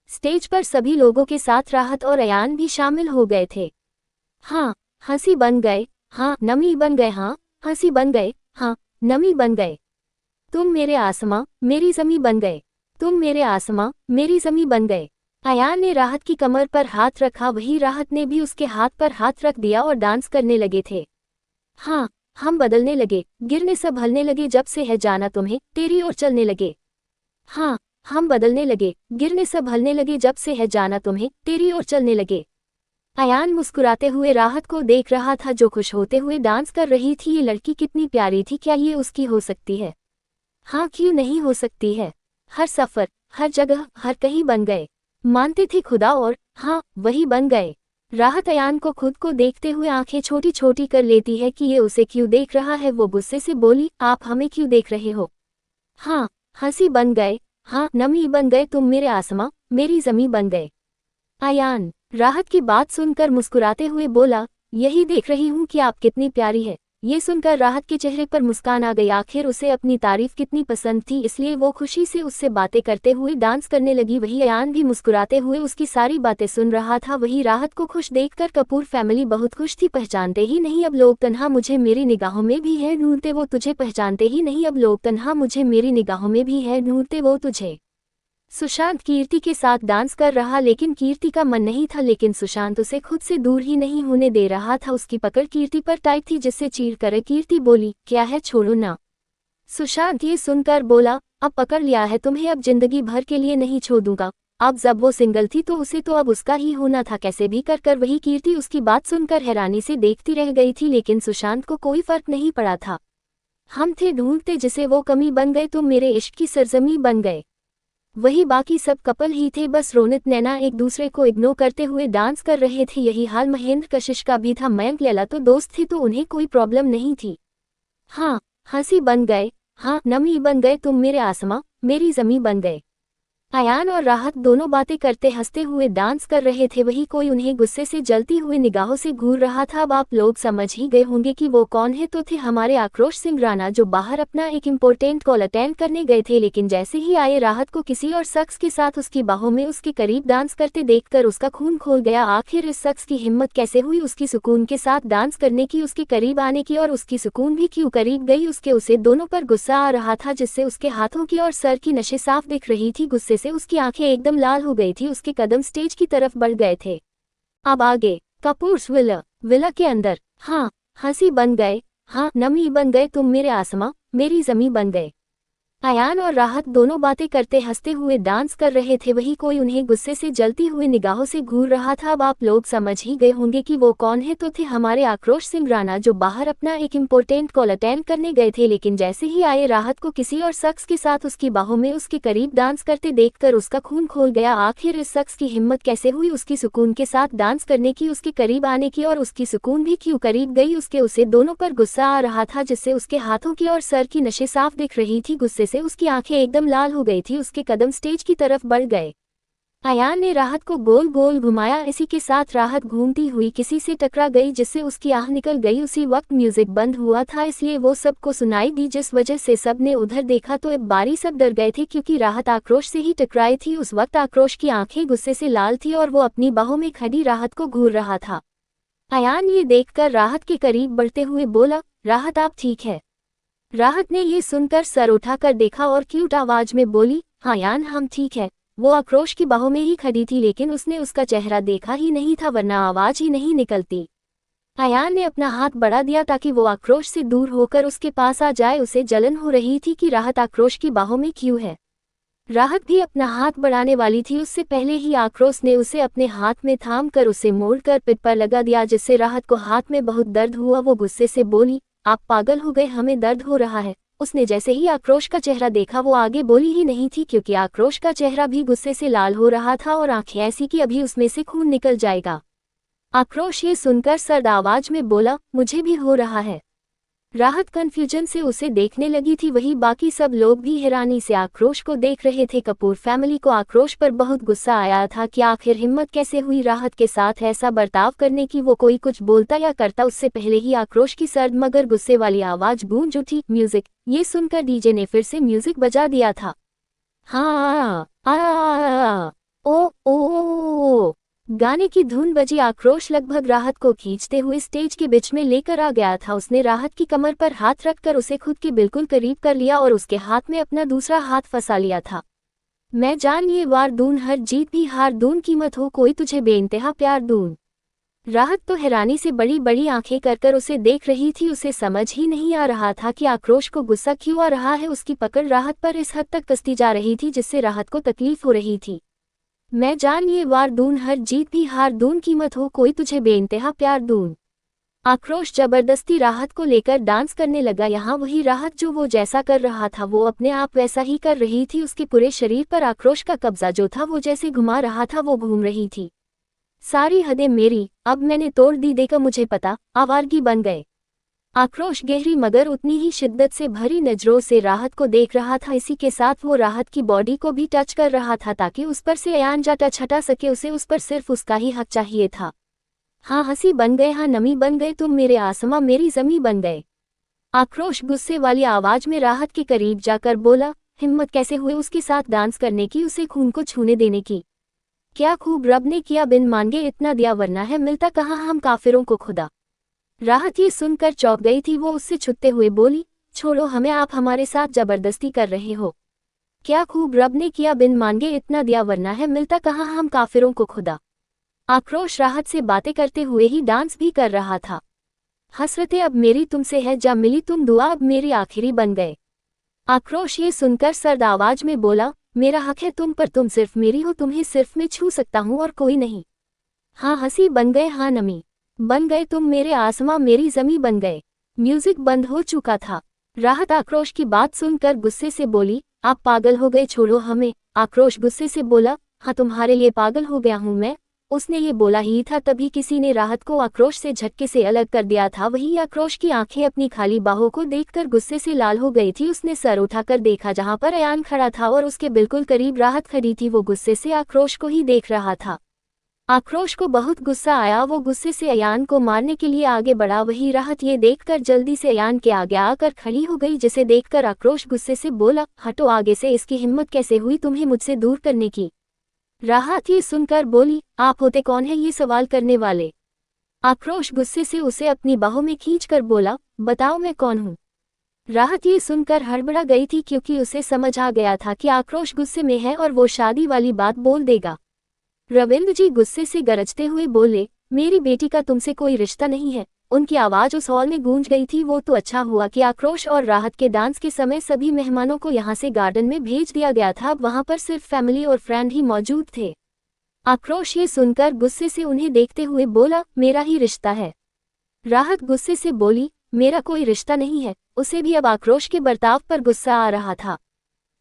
स्टेज पर सभी लोगों के साथ राहत और अयान भी शामिल हो गए थे। हाँ हंसी बन गए, हाँ नमी बन गए, हाँ हंसी बन गए, हाँ नमी बन गए। तुम मेरे आसमां मेरी ज़मीं बन गए, तुम मेरे आसमां मेरी ज़मीं बन गए। अयान ने राहत की कमर पर हाथ रखा, वही राहत ने भी उसके हाथ पर हाथ रख दिया और डांस करने लगे थे। हाँ हम बदलने लगे, गिरने संभलने लगे, जब से है जाना तुम्हें तेरी ओर चलने लगे। हाँ हम बदलने लगे, गिरने संभलने लगे, जब से है जाना तुम्हें तेरी ओर चलने लगे। अयान मुस्कुराते हुए राहत को देख रहा था जो खुश होते हुए डांस कर रही थी। ये लड़की कितनी प्यारी थी, क्या ये उसकी हो सकती है? हाँ क्यों नहीं हो सकती है। हर सफर हर जगह हर कहीं बन गए, मानते थे खुदा और हाँ वही बन गए। राहत अयान को खुद को देखते हुए आंखें छोटी छोटी कर लेती है कि ये उसे क्यों देख रहा है। वो गुस्से से बोली, आप हमें क्यों देख रहे हो? हाँ हंसी बन गए, हाँ नमी बन गए, तुम मेरे आसमां मेरी ज़मीं बन गए। अयान राहत की बात सुनकर मुस्कुराते हुए बोला, यही देख रही हूँ कि आप कितनी प्यारी है। ये सुनकर राहत के चेहरे पर मुस्कान आ गई, आखिर उसे अपनी तारीफ कितनी पसंद थी, इसलिए वो खुशी से उससे बातें करते हुए डांस करने लगी। वही अयान भी मुस्कुराते हुए उसकी सारी बातें सुन रहा था। वही राहत को खुश देखकर कपूर फैमिली बहुत खुश थी। पहचानते ही नहीं अब लोग तन्हा मुझे मेरी निगाहों में भी है ढूंढते वो तुझे, पहचानते ही नहीं अब लोग तन्हा मुझे मेरी निगाहों में भी है ढूंढते वो तुझे। सुशांत कीर्ति के साथ डांस कर रहा, लेकिन कीर्ति का मन नहीं था, लेकिन सुशांत उसे खुद से दूर ही नहीं होने दे रहा था। उसकी पकड़ कीर्ति पर टाइट थी जिससे चीर कर कीर्ति बोली, क्या है छोड़ो ना। सुशांत ये सुनकर बोला, अब पकड़ लिया है तुम्हें, अब जिंदगी भर के लिए नहीं छोड़ूंगा। अब जब वो सिंगल थी तो उसे तो अब उसका ही होना था कैसे भी कर। वही कीर्ति उसकी बात सुनकर हैरानी से देखती रह गई थी, लेकिन सुशांत को कोई फर्क नहीं पड़ा था। हम थे ढूंढते जिसे वो कमी बन गए, तुम मेरे इश्क की सरजमी बन गए। वही बाकी सब कपल ही थे, बस रोनित नैना एक दूसरे को इग्नोर करते हुए डांस कर रहे थे। यही हाल महेंद्र कशिश का भी था। मयंक लैला तो दोस्त थे तो उन्हें कोई प्रॉब्लम नहीं थी। हाँ हंसी बन गए, हाँ नमी बन गए, तुम मेरे आसमां मेरी ज़मीं बन गए। अयान और राहत दोनों बातें करते हंसते हुए डांस कर रहे थे। वही कोई उन्हें गुस्से से जलती हुई निगाहों से घूर रहा था। अब आप लोग समझ ही गए होंगे कि वो कौन है, तो थे हमारे आक्रोश सिंह राणा जो बाहर अपना एक इम्पोर्टेंट कॉल अटेंड करने गए थे, लेकिन जैसे ही आए राहत को किसी और शख्स के साथ उसकी बाहों में उसके करीब डांस करते देखकर उसका खून खोल गया। आखिर इस शख्स की हिम्मत कैसे हुई उसकी सुकून के साथ डांस करने की, उसके करीब आने की, और उसकी सुकून भी क्यों करीब गई। उसे दोनों पर गुस्सा आ रहा था जिससे उसके हाथों की और सर की नशें साफ दिख रही थी। गुस्से से उसकी आंखें एकदम लाल हो गई थी। उसके कदम स्टेज की तरफ बढ़ गए थे। अब आगे कपूर्स विला के अंदर। हाँ हंसी बन गए, हाँ नमी बन गए, तुम मेरे आसमां मेरी ज़मीं बन गए। अयान और राहत दोनों बातें करते हंसते हुए डांस कर रहे थे। वही कोई उन्हें गुस्से से जलती हुई निगाहों से घूर रहा था। अब आप लोग समझ ही गए होंगे कि वो कौन है, तो थे हमारे आक्रोश सिंह राणा जो बाहर अपना एक इम्पोर्टेंट कॉल अटेंड करने गए थे, लेकिन जैसे ही आए राहत को किसी और शख्स के साथ उसकी बाहों में उसके करीब डांस करते देखकर उसका खून खोल गया। आखिर इस शख्स की हिम्मत कैसे हुई उसकी सुकून के साथ डांस करने की, उसके करीब आने की, और उसकी सुकून भी क्यों करीब गई। उसे दोनों पर गुस्सा आ रहा था जिससे उसके हाथों की और सर की नशें साफ दिख रही थी। गुस्से से उसकी आंखें एकदम लाल हो गई थी। उसके कदम स्टेज की तरफ बढ़ गए। अयान ने राहत को गोल गोल घुमाया। इसी के साथ राहत घूमती हुई किसी से टकरा गई जिससे उसकी आह निकल गई। उसी वक्त म्यूजिक बंद हुआ था इसलिए वो सबको सुनाई दी, जिस वजह से सब ने उधर देखा तो एक बारी सब डर गए थे क्योंकि राहत आक्रोश से ही टकराई थी। उस वक्त आक्रोश की आंखें गुस्से से लाल थी और वो अपनी बाहों में खड़ी राहत को घूर रहा था। अयान ये देखकर राहत के करीब बढ़ते हुए बोला, राहत आप ठीक है? राहत ने ये सुनकर सर उठाकर देखा और क्यूट आवाज में बोली, हाँ अयान हम ठीक है। वो आक्रोश की बाहों में ही खड़ी थी लेकिन उसने उसका चेहरा देखा ही नहीं था वरना आवाज ही नहीं निकलती। अयान ने अपना हाथ बढ़ा दिया ताकि वो आक्रोश से दूर होकर उसके पास आ जाए। उसे जलन हो रही थी कि राहत आक्रोश की बाहों में क्यों है। राहत भी अपना हाथ बढ़ाने वाली थी, उससे पहले ही आक्रोश ने उसे अपने हाथ में थाम कर उसे मोड़कर पिठ पर लगा दिया जिससे राहत को हाथ में बहुत दर्द हुआ। वो गुस्से से बोली, आप पागल हो गए, हमें दर्द हो रहा है। उसने जैसे ही आक्रोश का चेहरा देखा वो आगे बोली ही नहीं थी क्योंकि आक्रोश का चेहरा भी गुस्से से लाल हो रहा था और आंखें ऐसी कि अभी उसमें से खून निकल जाएगा। आक्रोश ये सुनकर सर्द आवाज में बोला, मुझे भी हो रहा है। राहत कन्फ्यूजन से उसे देखने लगी थी, वही बाकी सब लोग भी हैरानी से आक्रोश को देख रहे थे। कपूर फैमिली को आक्रोश पर बहुत गुस्सा आया था कि आखिर हिम्मत कैसे हुई राहत के साथ ऐसा बर्ताव करने की। वो कोई कुछ बोलता या करता उससे पहले ही आक्रोश की सर्द मगर गुस्से वाली आवाज गूंज उठी, म्यूजिक। ये सुनकर डीजे ने फिर से म्यूजिक बजा दिया था। हाँ ओ गाने की धुन बजी। आक्रोश लगभग राहत को खींचते हुए स्टेज के बीच में लेकर आ गया था। उसने राहत की कमर पर हाथ रखकर उसे खुद के बिल्कुल करीब कर लिया और उसके हाथ में अपना दूसरा हाथ फंसा लिया था। मैं जान ये वार दून, हर जीत भी हार दून, कीमत हो कोई तुझे बेइंतहा प्यार दून। राहत तो हैरानी से बड़ी बड़ी आंखें कर उसे देख रही थी। उसे समझ ही नहीं आ रहा था कि आक्रोश को गुस्सा क्यों आ रहा है। उसकी पकड़ राहत पर इस हद तक कसती जा रही थी जिससे राहत को तकलीफ हो रही थी। मैं जान ये वार दून, हर जीत भी हार दून, कीमत हो कोई तुझे बेइंतहा प्यार दून। आक्रोश जबरदस्ती राहत को लेकर डांस करने लगा। यहाँ वही राहत जो वो जैसा कर रहा था वो अपने आप वैसा ही कर रही थी। उसके पूरे शरीर पर आक्रोश का कब्जा जो था वो जैसे घुमा रहा था वो घूम रही थी। सारी हदें मेरी, अब मैंने तोड़ दी, देखा मुझे पता, आवारगी बन गए। आक्रोश गहरी मगर उतनी ही शिद्दत से भरी नजरों से राहत को देख रहा था। इसी के साथ वो राहत की बॉडी को भी टच कर रहा था ताकि उस पर से अयान जा टच हटा सके। उसे उस पर सिर्फ उसका ही हक चाहिए था। हाँ हंसी बन गए, हाँ नमी बन गए, तुम मेरे आसमां मेरी जमी बन गए। आक्रोश गुस्से वाली आवाज में राहत के करीब जाकर बोला, हिम्मत कैसे हुई उसके साथ डांस करने की, उसे खून को छूने देने की। क्या खूब रब ने किया, बिन मांगे इतना दिया, वरना है मिलता कहाँ हम काफिरों को खुदा। राहत ये सुनकर चौंक गई थी। वो उससे छुपते हुए बोली, छोड़ो हमें, आप हमारे साथ जबरदस्ती कर रहे हो। क्या खूब रब ने किया, बिन मांगे इतना दिया, वरना है मिलता कहाँ हम काफिरों को खुदा। आक्रोश राहत से बातें करते हुए ही डांस भी कर रहा था। हसरतें अब मेरी तुमसे है, जा मिली तुम दुआ अब मेरी आखिरी बन गए। आक्रोश ये सुनकर सर्द आवाज में बोला, मेरा हक है तुम पर, तुम सिर्फ मेरी हो, तुम्हें सिर्फ मैं छू सकता हूँ और कोई नहीं। हाँ हंसी बन गए, हाँ नमी बन गए, तुम मेरे आसमां मेरी जमी बन गए। म्यूजिक बंद हो चुका था। राहत आक्रोश की बात सुनकर गुस्से से बोली, आप पागल हो गए, छोड़ो हमें। आक्रोश गुस्से से बोला, हाँ तुम्हारे लिए पागल हो गया हूँ मैं। उसने ये बोला ही था तभी किसी ने राहत को आक्रोश से झटके से अलग कर दिया था। वही आक्रोश की आंखें अपनी खाली बाहों को देखकर गुस्से से लाल हो गई थी। उसने सर उठाकर देखा जहां पर अयान खड़ा था और उसके बिल्कुल करीब राहत खड़ी थी। वो गुस्से से आक्रोश को ही देख रहा था। आक्रोश को बहुत गुस्सा आया। वो गुस्से से अयान को मारने के लिए आगे बढ़ा। वही राहत ये देखकर जल्दी से अयान के आगे आकर खड़ी हो गई, जिसे देखकर आक्रोश गुस्से से बोला, हटो आगे से, इसकी हिम्मत कैसे हुई तुम्हें मुझसे दूर करने की। राहत ये सुनकर बोली, आप होते कौन है ये सवाल करने वाले। आक्रोश गुस्से से उसे अपनी बाहों में खींचकर बोला, बताओ मैं कौन हूँ। राहत ये सुनकर हड़बड़ा गई थी क्योंकि उसे समझ आ गया था कि आक्रोश गुस्से में है और वो शादी वाली बात बोल देगा। रविंद्र जी गुस्से से गरजते हुए बोले, मेरी बेटी का तुमसे कोई रिश्ता नहीं है। उनकी आवाज उस हॉल में गूंज गई थी। वो तो अच्छा हुआ कि आक्रोश और राहत के डांस के समय सभी मेहमानों को यहाँ से गार्डन में भेज दिया गया था। अब वहाँ पर सिर्फ फैमिली और फ्रेंड ही मौजूद थे। आक्रोश ये सुनकर गुस्से से उन्हें देखते हुए बोला, मेरा ही रिश्ता है। राहत गुस्से से बोली, मेरा कोई रिश्ता नहीं है। उसे भी अब आक्रोश के बर्ताव पर गुस्सा आ रहा था।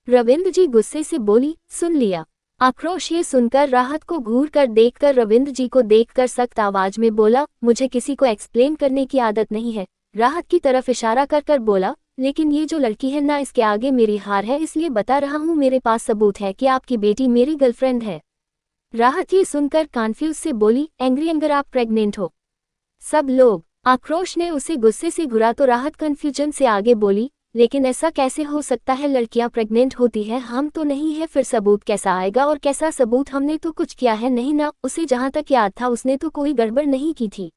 रविंद्र जी गुस्से से बोली, सुन लिया। आक्रोश ये सुनकर राहत को घूर कर देखकर रविंद्र जी को देखकर सख्त आवाज में बोला, मुझे किसी को एक्सप्लेन करने की आदत नहीं है। राहत की तरफ इशारा कर बोला, लेकिन ये जो लड़की है ना, इसके आगे मेरी हार है, इसलिए बता रहा हूँ, मेरे पास सबूत है कि आपकी बेटी मेरी गर्लफ्रेंड है। राहत ये सुनकर कॉन्फ्यूज से बोली, एंग्री अगर आप प्रेग्नेंट हो। सब लोग आक्रोश ने उसे गुस्से से घुरा तो राहत कन्फ्यूजन से आगे बोली, लेकिन ऐसा कैसे हो सकता है, लड़कियां प्रेग्नेंट होती है, हम तो नहीं है, फिर सबूत कैसा आएगा, और कैसा सबूत, हमने तो कुछ किया है नहीं ना। उसे जहां तक याद था उसने तो कोई गड़बड़ नहीं की थी।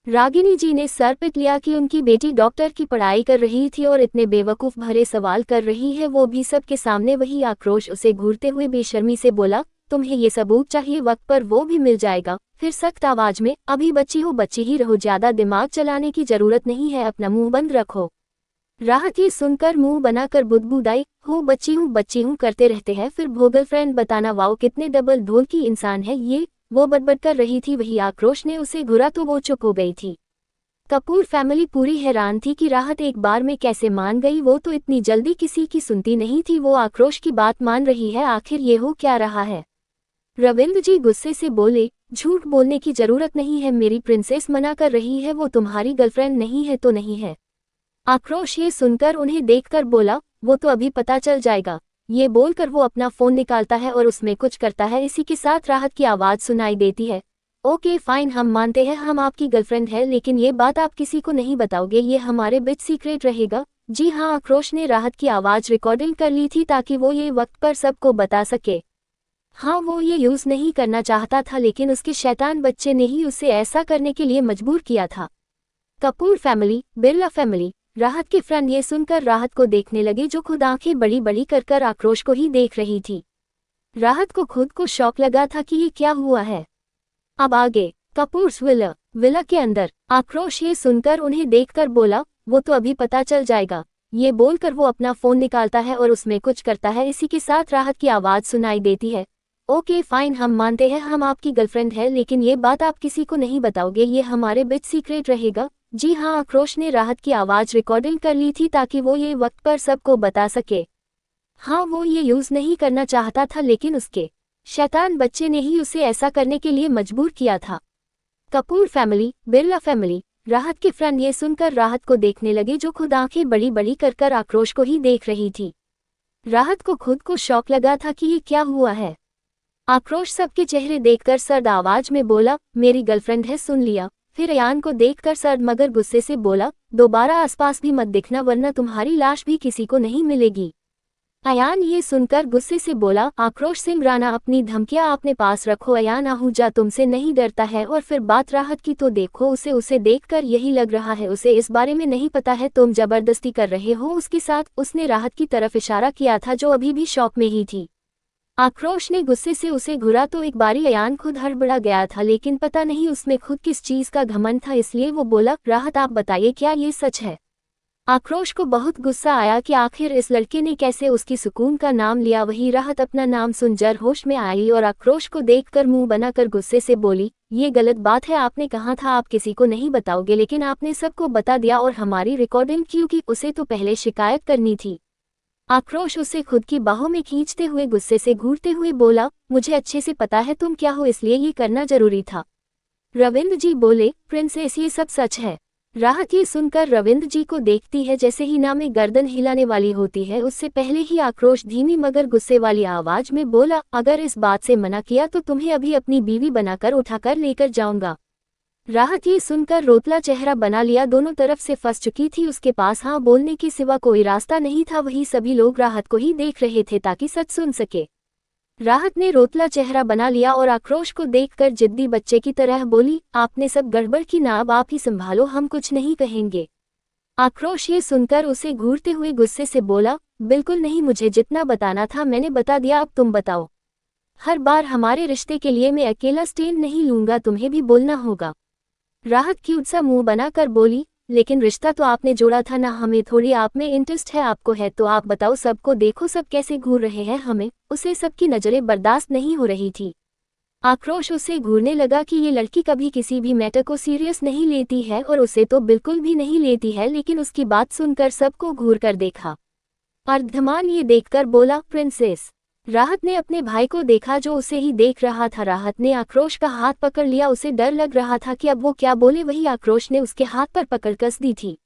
रागिनी जी ने सर पिट लिया कि उनकी बेटी डॉक्टर की पढ़ाई कर रही थी और इतने बेवकूफ भरे सवाल कर रही है, वो भी सबके सामने। वही आक्रोश उसे घूरते हुए बेशर्मी से बोला, तुम्हें ये सबूत चाहिए, वक्त पर वो भी मिल जाएगा। फिर सख्त आवाज में, अभी बच्ची हो, बच्ची ही रहो, ज्यादा दिमाग चलाने की जरूरत नहीं है, अपना मुंह बंद रखो। राहत ये सुनकर मुंह बनाकर बुदबुदाई, हूँ बच्ची हूँ करते रहते हैं, फिर भोगल फ्रेंड बताना, वाओ कितने डबल ढोल की इंसान है ये। वो बड़बड़ कर रही थी। वही आक्रोश ने उसे घुरा तो वो चुप हो गई थी। कपूर फैमिली पूरी हैरान थी कि राहत एक बार में कैसे मान गई, वो तो इतनी जल्दी किसी की सुनती नहीं थी, वो आक्रोश की बात मान रही है, आखिर ये हो क्या रहा है। रविंद्र जी गुस्से से बोले, झूठ बोलने की जरूरत नहीं है, मेरी प्रिंसेस मना कर रही है, वो तुम्हारी गर्लफ्रेंड नहीं है तो नहीं है। आक्रोश ये सुनकर उन्हें देखकर बोला, वो तो अभी पता चल जाएगा। ये बोलकर वो अपना फोन निकालता है और उसमें कुछ करता है। इसी के साथ राहत की आवाज सुनाई देती है, ओके फाइन, हम मानते हैं हम आपकी गर्लफ्रेंड है, लेकिन ये बात आप किसी को नहीं बताओगे, ये हमारे बीच सीक्रेट रहेगा। जी हाँ, आक्रोश ने राहत की आवाज रिकॉर्डिंग कर ली थी ताकि वो ये वक्त पर सबको बता सके। हाँ, वो ये यूज नहीं करना चाहता था, लेकिन उसके शैतान बच्चे ने ही उसे ऐसा करने के लिए मजबूर किया था। कपूर फैमिली, बिरला फैमिली, राहत के फ्रेंड ये सुनकर राहत को देखने लगे, जो खुद आंखें बड़ी बड़ी कर आक्रोश को ही देख रही थी। राहत को खुद को शौक लगा था कि ये क्या हुआ है। अब आगे कपूर्स विला के अंदर आक्रोश ये सुनकर उन्हें देखकर बोला, वो तो अभी पता चल जाएगा। ये बोलकर वो अपना फोन निकालता है और उसमें कुछ करता है। इसी के साथ राहत की आवाज सुनाई देती है, ओके फाइन, हम मानते हैं हम आपकी गर्लफ्रेंड है, लेकिन ये बात आप किसी को नहीं बताओगे, ये हमारे बीच सीक्रेट रहेगा। जी हाँ, आक्रोश ने राहत की आवाज रिकॉर्डिंग कर ली थी ताकि वो ये वक्त पर सबको बता सके। हाँ, वो ये यूज नहीं करना चाहता था, लेकिन उसके शैतान बच्चे ने ही उसे ऐसा करने के लिए मजबूर किया था। कपूर फैमिली, बिरला फैमिली, राहत के फ्रेंड ये सुनकर राहत को देखने लगे, जो खुद आंखें बड़ी बड़ी कर आक्रोश को ही देख रही थी। राहत को खुद को शौक लगा था कि ये क्या हुआ है। आक्रोश सबके चेहरे देखकर सर्द आवाज में बोला, मेरी गर्लफ्रेंड है, सुन लिया। फिर अयान को देखकर सर्द मगर गुस्से से बोला, दोबारा आसपास भी मत दिखना, वरना तुम्हारी लाश भी किसी को नहीं मिलेगी। अयान ये सुनकर गुस्से से बोला, आक्रोश सिंह राणा, अपनी धमकियां अपने पास रखो, अयान आहूजा तुमसे नहीं डरता है। और फिर बात राहत की तो देखो, उसे देखकर यही लग रहा है उसे इस बारे में नहीं पता है, तुम जबरदस्ती कर रहे हो उसके साथ। उसने राहत की तरफ इशारा किया था, जो अभी भी शौक में ही थी। आक्रोश ने गुस्से से उसे घुरा तो एक बारी अयान खुद हड़बड़ा गया था, लेकिन पता नहीं उसमें खुद किस चीज का घमंड था, इसलिए वो बोला, राहत आप बताइए क्या ये सच है। आक्रोश को बहुत गुस्सा आया कि आखिर इस लड़के ने कैसे उसकी सुकून का नाम लिया। वही राहत अपना नाम सुन जर होश में आई और आक्रोश को देखकर मुंह बनाकर गुस्से से बोली, ये गलत बात है, आपने कहा था आप किसी को नहीं बताओगे, लेकिन आपने सबको बता दिया और हमारी रिकॉर्डिंग क्यों की, उसे तो पहले शिकायत करनी थी। आक्रोश उसे खुद की बाहों में खींचते हुए गुस्से से घूरते हुए बोला, मुझे अच्छे से पता है तुम क्या हो, इसलिए ये करना जरूरी था। रविंद्र जी बोले, प्रिंसेस ये सब सच है। राहत ये सुनकर रविंद्र जी को देखती है, जैसे ही ना में गर्दन हिलाने वाली होती है। उससे पहले ही आक्रोश धीमी मगर गुस्से वाली आवाज में बोला, अगर इस बात से मना किया तो तुम्हें अभी अपनी बीवी बनाकर उठाकर लेकर जाऊंगा। राहत ये सुनकर रोतला चेहरा बना लिया, दोनों तरफ से फंस चुकी थी, उसके पास हाँ बोलने के सिवा कोई रास्ता नहीं था। वही सभी लोग राहत को ही देख रहे थे ताकि सच सुन सके। राहत ने रोतला चेहरा बना लिया और आक्रोश को देखकर जिद्दी बच्चे की तरह बोली, आपने सब गड़बड़ की ना, अब आप ही संभालो, हम कुछ नहीं कहेंगे। आक्रोश ये सुनकर उसे घूरते हुए गुस्से से बोला, बिल्कुल नहीं, मुझे जितना बताना था मैंने बता दिया, अब तुम बताओ। हर बार हमारे रिश्ते के लिए मैं अकेला स्टैंड नहीं लूंगा, तुम्हें भी बोलना होगा। राहत क्यूट सा मुंह बनाकर बोली, लेकिन रिश्ता तो आपने जोड़ा था ना, हमें थोड़ी आप में इंटरेस्ट है, आपको है तो आप बताओ, सबको देखो सब कैसे घूर रहे हैं हमें। उसे सबकी नजरें बर्दाश्त नहीं हो रही थी। आक्रोश उसे घूरने लगा कि ये लड़की कभी किसी भी मैटर को सीरियस नहीं लेती है और उसे तो बिल्कुल भी नहीं लेती है, लेकिन उसकी बात सुनकर सबको घूर कर देखा। अर्धमान ये देखकर बोला, प्रिंसेस। राहत ने अपने भाई को देखा जो उसे ही देख रहा था। राहत ने आक्रोश का हाथ पकड़ लिया, उसे डर लग रहा था कि अब वो क्या बोले। वही आक्रोश ने उसके हाथ पर पकड़ कस दी थी।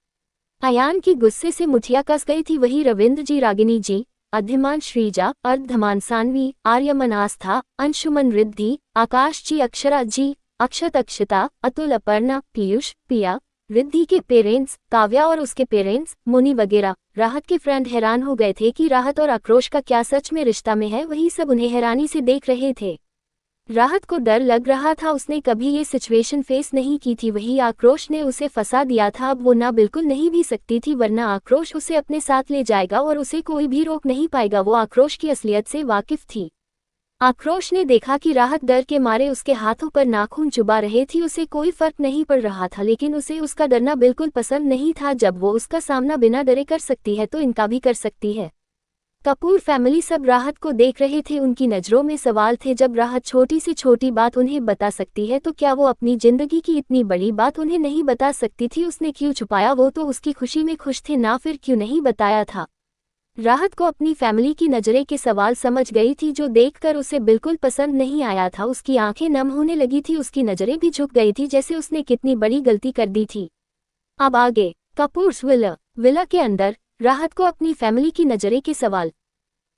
अयान की गुस्से से मुठिया कस गई थी। वही रविंद्र जी, रागिनी जी, अधिमान श्रीजा, अर्धमान सानवी, आर्यमन आस्था, अंशुमन रिद्धि, आकाश जी, अक्षरा जी, अक्षत अक्षता, अतुल अपर्णा, पीयूष, पिया, रिद्धि के पेरेंट्स, काव्या और उसके पेरेंट्स, मुनि वगैरह। राहत के फ्रेंड हैरान हो गए थे कि राहत और आक्रोश का क्या सच में रिश्ता में है, वही सब उन्हें हैरानी से देख रहे थे। राहत को डर लग रहा था, उसने कभी ये सिचुएशन फेस नहीं की थी, वही आक्रोश ने उसे फंसा दिया था। अब वो ना बिल्कुल नहीं भी सकती थी, वरना आक्रोश उसे अपने साथ ले जाएगा और उसे कोई भी रोक नहीं पाएगा। वो आक्रोश की असलियत से वाकिफ थी। आक्रोश ने देखा कि राहत डर के मारे उसके हाथों पर नाखून चुबा रहे थी। उसे कोई फर्क नहीं पड़ रहा था, लेकिन उसे उसका डरना बिल्कुल पसंद नहीं था। जब वो उसका सामना बिना डरे कर सकती है तो इनका भी कर सकती है। कपूर फैमिली सब राहत को देख रहे थे, उनकी नज़रों में सवाल थे। जब राहत छोटी से छोटी बात उन्हें बता सकती है तो क्या वो अपनी जिंदगी की इतनी बड़ी बात उन्हें नहीं बता सकती थी? उसने क्यों छुपाया? वो तो उसकी खुशी में खुश थे ना, फिर क्यों नहीं बताया था? राहत को अपनी फैमिली की नज़रें के सवाल समझ गई थी, जो देखकर उसे बिल्कुल पसंद नहीं आया था। उसकी आंखें नम होने लगी थी, उसकी नज़रें भी झुक गई थी, जैसे उसने कितनी बड़ी गलती कर दी थी। अब आगे कपूर्स विला के अंदर राहत को अपनी फैमिली की नज़रें के सवाल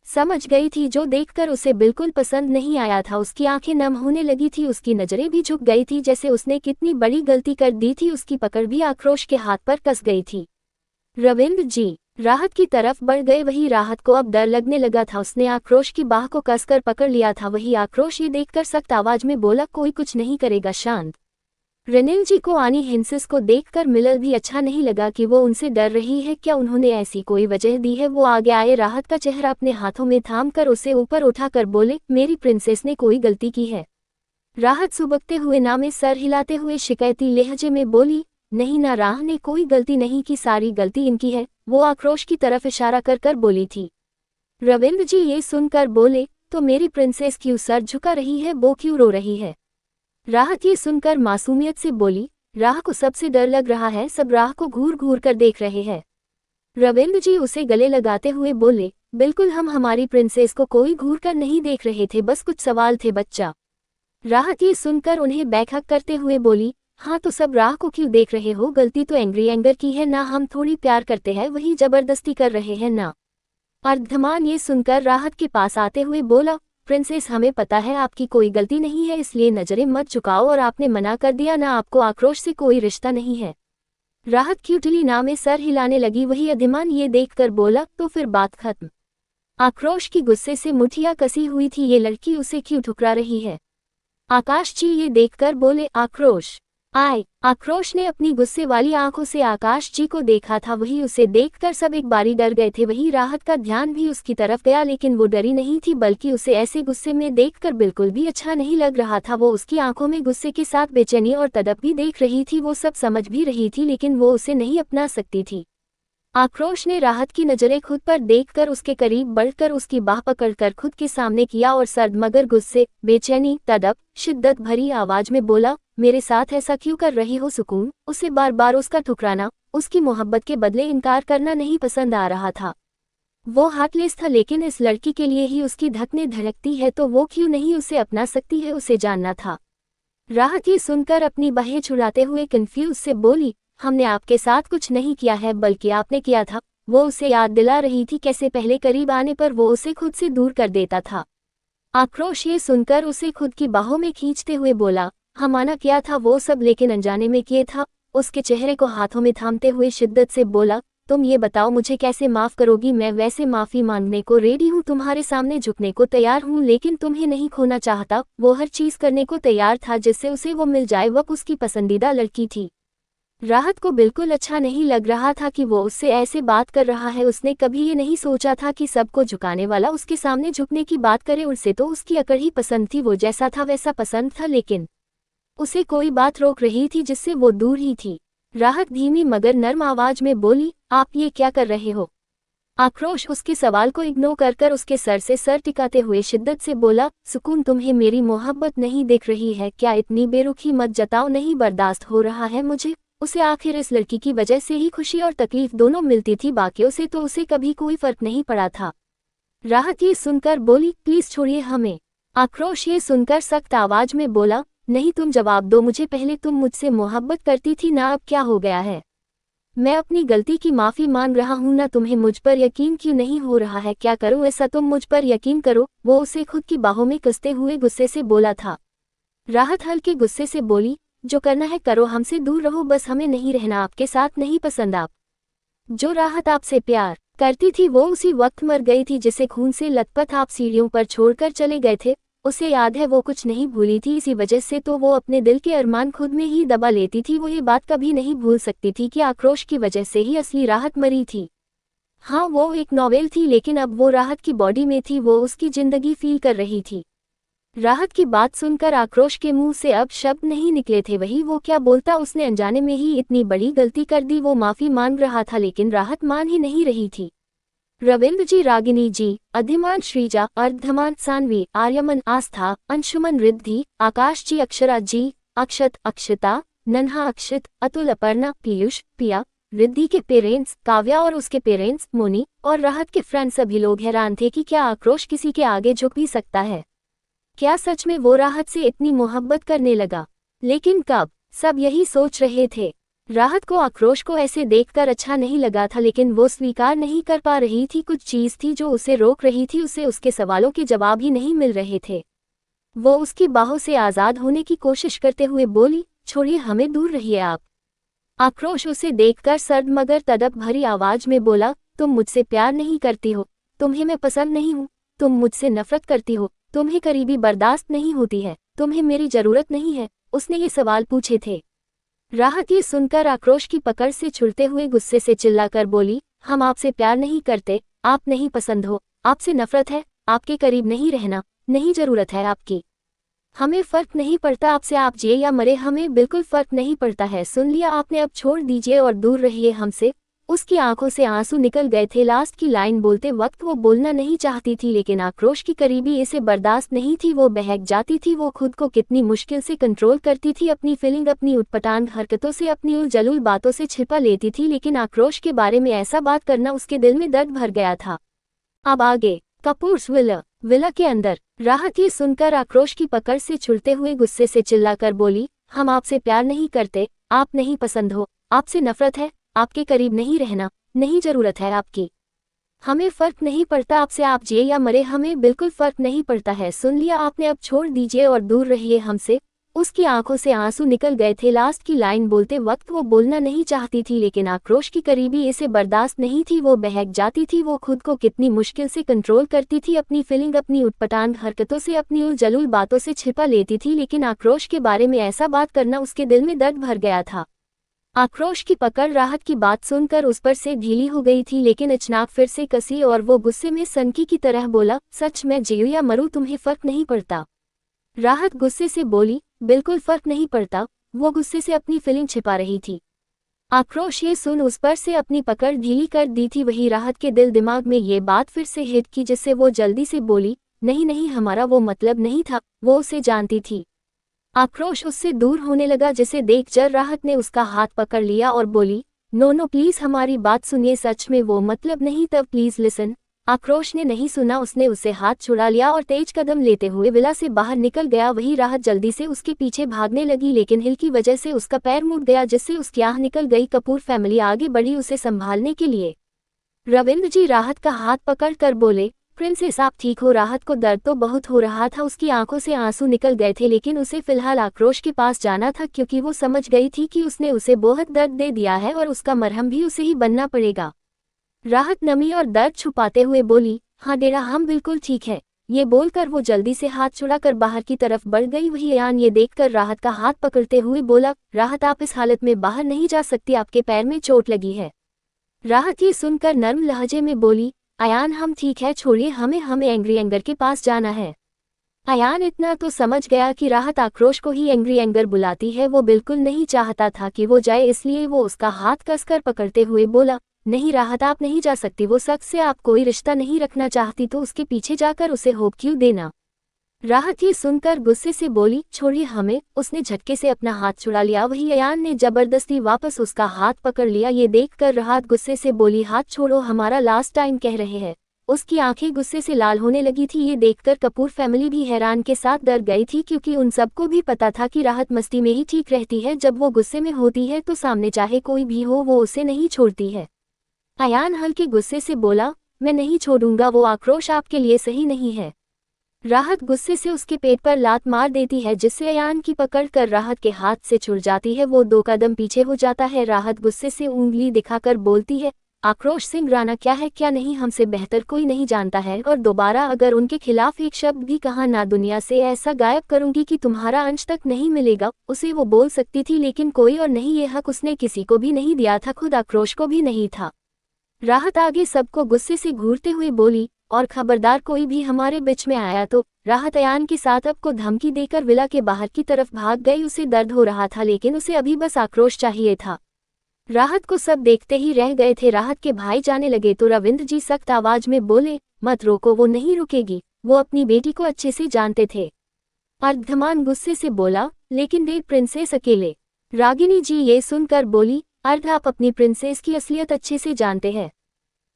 समझ गई थी, जो देखकर उसे बिल्कुल पसंद नहीं आया था। उसकी आंखें नम होने लगी थी, उसकी नज़रें भी झुक गई थी, जैसे उसने कितनी बड़ी गलती कर दी थी। उसकी पकड़ भी आक्रोश के हाथ पर कस गई थी। रविंद्र जी राहत की तरफ बढ़ गए, वही राहत को अब डर लगने लगा था। उसने आक्रोश की बाह को कसकर पकड़ लिया था। वही आक्रोश ये देखकर सख्त आवाज में बोला, कोई कुछ नहीं करेगा, शांत। रनिल जी को आनी हिंसिस को देखकर मिलर भी अच्छा नहीं लगा कि वो उनसे डर रही है। क्या उन्होंने ऐसी कोई वजह दी है? वो आगे आए, राहत का चेहरा अपने हाथों में थाम कर उसे ऊपर उठाकर बोले, मेरी प्रिंसेस ने कोई गलती की है? राहत सुबकते हुए ना में सर हिलाते हुए शिकायती लहजे में बोली, नहीं ना, राह ने कोई गलती नहीं की, सारी गलती इनकी है। वो आक्रोश की तरफ इशारा कर कर बोली थी। रविंद्र जी ये सुनकर बोले, तो मेरी प्रिंसेस क्यों सर झुका रही है, वो क्यों रो रही है? राहत ये सुनकर मासूमियत से बोली, राह को सबसे डर लग रहा है, सब राह को घूर घूर कर देख रहे हैं। रविंद्र जी उसे गले लगाते हुए बोले, बिल्कुल, हम हमारी प्रिंसेस को कोई घूर कर नहीं देख रहे थे, बस कुछ सवाल थे बच्चा। राहत ये सुनकर उन्हें बैकहक करते हुए बोली, हाँ तो सब राह को क्यों देख रहे हो? गलती तो एंगर की है ना, हम थोड़ी प्यार करते हैं, वही जबरदस्ती कर रहे हैं ना। अर्धमान ये सुनकर राहत के पास आते हुए बोला, प्रिंसेस हमें पता है आपकी कोई गलती नहीं है, इसलिए नजरें मत झुकाओ, और आपने मना कर दिया ना, आपको आक्रोश से कोई रिश्ता नहीं है। राहत क्यूटली ना में सर हिलाने लगी। वही अधिमान ये देखकर बोला, तो फिर बात खत्म। आक्रोश की गुस्से से मुठियां कसी हुई थी, ये लड़की उसे क्यों ठुकरा रही है? आकाश जी ये देखकर बोले, आक्रोश आए। आक्रोश ने अपनी गुस्से वाली आंखों से आकाश जी को देखा था, वही उसे देखकर सब एक बारी डर गए थे। वही राहत का ध्यान भी उसकी तरफ गया, लेकिन वो डरी नहीं थी, बल्कि उसे ऐसे गुस्से में देखकर बिल्कुल भी अच्छा नहीं लग रहा था। वो उसकी आंखों में गुस्से के साथ बेचैनी और तड़प भी देख रही थी। वो सब समझ भी रही थी, लेकिन वो उसे नहीं अपना सकती थी। आक्रोश ने राहत की नजरें खुद पर देखकर उसके करीब बढ़कर उसकी बाह पकड़कर खुद के सामने किया और सर्द मगर गुस्से, बेचैनी, तड़प, शिद्दत भरी आवाज में बोला, मेरे साथ ऐसा क्यों कर रही हो सुकून? उसे बार बार उसका ठुकराना, उसकी मोहब्बत के बदले इनकार करना नहीं पसंद आ रहा था। वो हार्टलेस था, लेकिन इस लड़की के लिए ही उसकी धड़कनें धड़कती है, तो वो क्यों नहीं उसे अपना सकती है? उसे जानना था। राहत ये सुनकर अपनी बाहें छुड़ाते हुए कंफ्यूज से बोली, हमने आपके साथ कुछ नहीं किया है, बल्कि आपने किया था। वो उसे याद दिला रही थी कैसे पहले करीब आने पर वो उसे खुद से दूर कर देता था। आक्रोश ये सुनकर उसे खुद की बाहों में खींचते हुए बोला, हम आना किया था वो सब, लेकिन अनजाने में किए था। उसके चेहरे को हाथों में थामते हुए शिद्दत से बोला, तुम ये बताओ मुझे कैसे माफ करोगी? मैं वैसे माफी मांगने को रेडी हूँ, तुम्हारे सामने झुकने को तैयार हूँ, लेकिन तुम्हें नहीं खोना चाहता। वो हर चीज करने को तैयार था जिससे उसे वो मिल जाए, वो उसकी पसंदीदा लड़की थी। राहत को बिल्कुल अच्छा नहीं लग रहा था कि वो उससे ऐसे बात कर रहा है। उसने कभी ये नहीं सोचा था कि सबको झुकाने वाला उसके सामने झुकने की बात करे। उसे तो उसकी अकड़ ही पसंद थी, वो जैसा था वैसा पसंद था, लेकिन उसे कोई बात रोक रही थी जिससे वो दूर ही थी। राहत धीमी मगर नर्म आवाज में बोली, आप ये क्या कर रहे हो? आक्रोश उसके सवाल को इग्नोर कर उसके सर से सर टिकाते हुए शिद्दत से बोला, सुकून तुम्हें मेरी मोहब्बत नहीं दिख रही है क्या? इतनी बेरुखी मत जताओ, नहीं बर्दाश्त हो रहा है मुझे। उसे आखिर इस लड़की की वजह से ही खुशी और तकलीफ दोनों मिलती थी, बाकियों से तो उसे कभी कोई फर्क नहीं पड़ा था। राहत ये सुनकर बोली, प्लीज छोड़िए हमें। आक्रोश ये सुनकर सख्त आवाज में बोला, नहीं, तुम जवाब दो मुझे, पहले तुम मुझसे मोहब्बत करती थी ना, अब क्या हो गया है? मैं अपनी गलती की माफ़ी मांग रहा हूँ ना, तुम्हें मुझ पर यकीन क्यों नहीं हो रहा है? क्या करूँ ऐसा तुम मुझ पर यकीन करो? वो उसे खुद की बाहों में कसते हुए गुस्से से बोला था। राहत हल्के गुस्से से बोली, जो करना है करो, हमसे दूर रहो, बस हमें नहीं रहना आपके साथ, नहीं पसंद आप। जो राहत आपसे प्यार करती थी वो उसी वक्त मर गई थी, जिसे खून से लथपथ आप सीढ़ियों पर छोड़कर चले गए थे। उसे याद है वो कुछ नहीं भूली थी, इसी वजह से तो वो अपने दिल के अरमान खुद में ही दबा लेती थी। वो ये बात कभी नहीं भूल सकती थी कि आक्रोश की वजह से ही असली राहत मरी थी। हाँ, वो एक नॉवेल थी, लेकिन अब वो राहत की बॉडी में थी, वो उसकी जिंदगी फील कर रही थी। राहत की बात सुनकर आक्रोश के मुंह से अब शब्द नहीं निकले थे। वही वो क्या बोलता, उसने अनजाने में ही इतनी बड़ी गलती कर दी। वो माफी मांग रहा था लेकिन राहत मान ही नहीं रही थी। रविंद्र जी, रागिनी जी, अधिमान श्रीजा, अर्धमान सानवी, आर्यमन आस्था, अंशुमन रिद्धि, आकाश जी, अक्षरा जी, अक्षत, अक्षता, नन्हा अक्षित, अतुल, अपर्णा, पीयूष, पिया, रिद्धि के पेरेंट्स, काव्या और उसके पेरेंट्स, मुनि और राहत के फ्रेंड, सभी लोग हैरान थे कि क्या आक्रोश किसी के आगे झुक भी सकता है? क्या सच में वो राहत से इतनी मोहब्बत करने लगा? लेकिन कब? सब यही सोच रहे थे। राहत को आक्रोश को ऐसे देखकर अच्छा नहीं लगा था, लेकिन वो स्वीकार नहीं कर पा रही थी। कुछ चीज थी जो उसे रोक रही थी, उसे उसके सवालों के जवाब ही नहीं मिल रहे थे। वो उसकी बाहों से आजाद होने की कोशिश करते हुए बोली, छोड़िए, हमें दूर रहिए आप। आक्रोश उसे देखकर सर्द मगर तड़प भरी आवाज में बोला, तुम मुझसे प्यार नहीं करती हो, तुम्हें मैं पसंद नहीं हूँ, तुम मुझसे नफरत करती हो, तुम्हें करीबी बर्दाश्त नहीं होती है, तुम्हें मेरी जरूरत नहीं है। उसने ये सवाल पूछे थे। राहत ये सुनकर आक्रोश की पकड़ से छुड़ते हुए गुस्से से चिल्लाकर बोली, हम आपसे प्यार नहीं करते, आप नहीं पसंद हो, आपसे नफरत है, आपके करीब नहीं रहना, नहीं जरूरत है आपकी। हमें फर्क नहीं पड़ता आपसे, आप जिए या मरे, हमें बिल्कुल फर्क नहीं पड़ता है। सुन लिया आपने, अब छोड़ दीजिए और दूर रहिए हमसे। उसकी आंखों से आंसू निकल गए थे। लास्ट की लाइन बोलते वक्त वो बोलना नहीं चाहती थी, लेकिन आक्रोश की करीबी इसे बर्दाश्त नहीं थी। वो बहक जाती थी। वो खुद को कितनी मुश्किल से कंट्रोल करती थी, अपनी फीलिंग, अपनी उटपटांग हरकतों से, अपनी उलझुल बातों से छिपा लेती थी, लेकिन आक्रोश के बारे में ऐसा बात करना उसके दिल में दर्द भर गया था। अब आगे कपूर्स विला के अंदर राहत ये सुनकर आक्रोश की पकड़ से छुड़ते हुए गुस्से से चिल्लाकर बोली, हम आपसे प्यार नहीं करते, आप नहीं पसंद हो, आपसे नफरत है, आपके करीब नहीं रहना, नहीं जरूरत है आपकी। हमें फर्क नहीं पड़ता आपसे, आप जिए या मरे, हमें बिल्कुल फर्क नहीं पड़ता है। सुन लिया आपने, अब छोड़ दीजिए और दूर रहिए हमसे। उसकी आंखों से आंसू निकल गए थे। लास्ट की लाइन बोलते वक्त वो बोलना नहीं चाहती थी, लेकिन आक्रोश की करीबी इसे बर्दाश्त नहीं थी। वो बहक जाती थी। वो खुद को कितनी मुश्किल से कंट्रोल करती थी, अपनी फीलिंग, अपनी उटपटांग हरकतों से, अपनी उलझुल बातों से छिपा लेती थी, लेकिन आक्रोश के बारे में ऐसा बात करना उसके दिल में दर्द भर गया था। आक्रोश की पकड़ राहत की बात सुनकर उस पर से ढीली हो गई थी, लेकिन अचानक फिर से कसी और वो गुस्से में सनकी की तरह बोला, सच मैं जियूं या मरूं, तुम्हें फर्क नहीं पड़ता? राहत गुस्से से बोली, बिल्कुल फर्क नहीं पड़ता। वो गुस्से से अपनी फीलिंग छिपा रही थी। आक्रोश ये सुन उस पर से अपनी पकड़ ढीली कर दी थी। वही राहत के दिल दिमाग में ये बात फिर से हिट की, जिससे वो जल्दी से बोली, नहीं नहीं, हमारा वो मतलब नहीं था। वो उसे जानती थी। आक्रोश उससे दूर होने लगा, जिसे देखकर राहत ने उसका हाथ पकड़ लिया और बोली, नो नो प्लीज, हमारी बात सुनिए, सच में वो मतलब नहीं था, प्लीज लिसन। आक्रोश ने नहीं सुना। उसने उसे हाथ छुड़ा लिया और तेज कदम लेते हुए विला से बाहर निकल गया। वही राहत जल्दी से उसके पीछे भागने लगी, लेकिन हिल की वजह से उसका पैर मुड़ गया, जिससे उसकी आह निकल गई। कपूर फैमिली आगे बढ़ी उसे संभालने के लिए। रविंद्र जी राहत का हाथ पकड़ कर बोले, प्रिंसेस आप ठीक हो? राहत को दर्द तो बहुत हो रहा था, उसकी आंखों से आंसू निकल गए थे, लेकिन उसे फिलहाल आक्रोश के पास जाना था, क्योंकि वो समझ गई थी कि उसने उसे बहुत दर्द दे दिया है और उसका मरहम भी उसे ही बनना पड़ेगा। राहत नमी और दर्द छुपाते हुए बोली, हाँ डेरा, हम बिल्कुल ठीक है। ये बोलकर वो जल्दी से हाथ छुड़ाकर बाहर की तरफ बढ़ गई। वही अयान ये देखकर राहत का हाथ पकड़ते हुए बोला, राहत आप इस हालत में बाहर नहीं जा सकती, आपके पैर में चोट लगी है। राहत ये सुनकर नर्म लहजे में बोली, अयान हम ठीक है, छोड़िए हमें एंग्री एंगर के पास जाना है। अयान इतना तो समझ गया कि राहत आक्रोश को ही एंग्री एंगर बुलाती है। वो बिल्कुल नहीं चाहता था कि वो जाए, इसलिए वो उसका हाथ कसकर पकड़ते हुए बोला, नहीं राहत आप नहीं जा सकती, वो शख्स से आप कोई रिश्ता नहीं रखना चाहती तो उसके पीछे जाकर उसे होप क्यों देना। राहत ये सुनकर गुस्से से बोली, छोड़िए हमें। उसने झटके से अपना हाथ छुड़ा लिया। वही अयान ने जबरदस्ती वापस उसका हाथ पकड़ लिया। ये देखकर राहत गुस्से से बोली, हाथ छोड़ो, हमारा लास्ट टाइम कह रहे हैं। उसकी आंखें गुस्से से लाल होने लगी थी। ये देखकर कपूर फैमिली भी हैरान के साथ डर गई थी, क्योंकि उन सबको भी पता था कि राहत मस्ती में ही ठीक रहती है। जब वो गुस्से में होती है तो सामने चाहे कोई भी हो वो उसे नहीं छोड़ती है। अयान हल्के गुस्से से बोला, मैं नहीं छोड़ूंगा, वो आक्रोश आपके लिए सही नहीं है। राहत गुस्से से उसके पेट पर लात मार देती है, जिससे अयान की पकड़ कर राहत के हाथ से छुड़ जाती है। वो 2 कदम पीछे हो जाता है। राहत गुस्से से उंगली दिखाकर बोलती है, आक्रोश सिंह राणा क्या है क्या नहीं, हमसे बेहतर कोई नहीं जानता है, और दोबारा अगर उनके खिलाफ एक शब्द भी कहा ना, दुनिया से ऐसा गायब करूंगी कि तुम्हारा अंश तक नहीं मिलेगा। उसे वो बोल सकती थी, लेकिन कोई और नहीं, ये हक उसने किसी को भी नहीं दिया था, खुद आक्रोश को भी नहीं था। राहत आगे सबको गुस्से से घूरते हुए बोली, और खबरदार कोई भी हमारे बीच में आया तो। राहत अयान के साथ अब को धमकी देकर विला के बाहर की तरफ भाग गई। उसे दर्द हो रहा था, लेकिन उसे अभी बस आक्रोश चाहिए था। राहत को सब देखते ही रह गए थे। राहत के भाई जाने लगे तो रविंद्र जी सख्त आवाज में बोले, मत रोको, वो नहीं रुकेगी, वो अपनी बेटी को अच्छे से जानते थे। अर्धमान गुस्से से बोला, लेकिन वे प्रिंसेस अकेले। रागिनी जी ये सुनकर बोली, अर्ध आप अपनी प्रिंसेस की असलियत अच्छे से जानते हैं,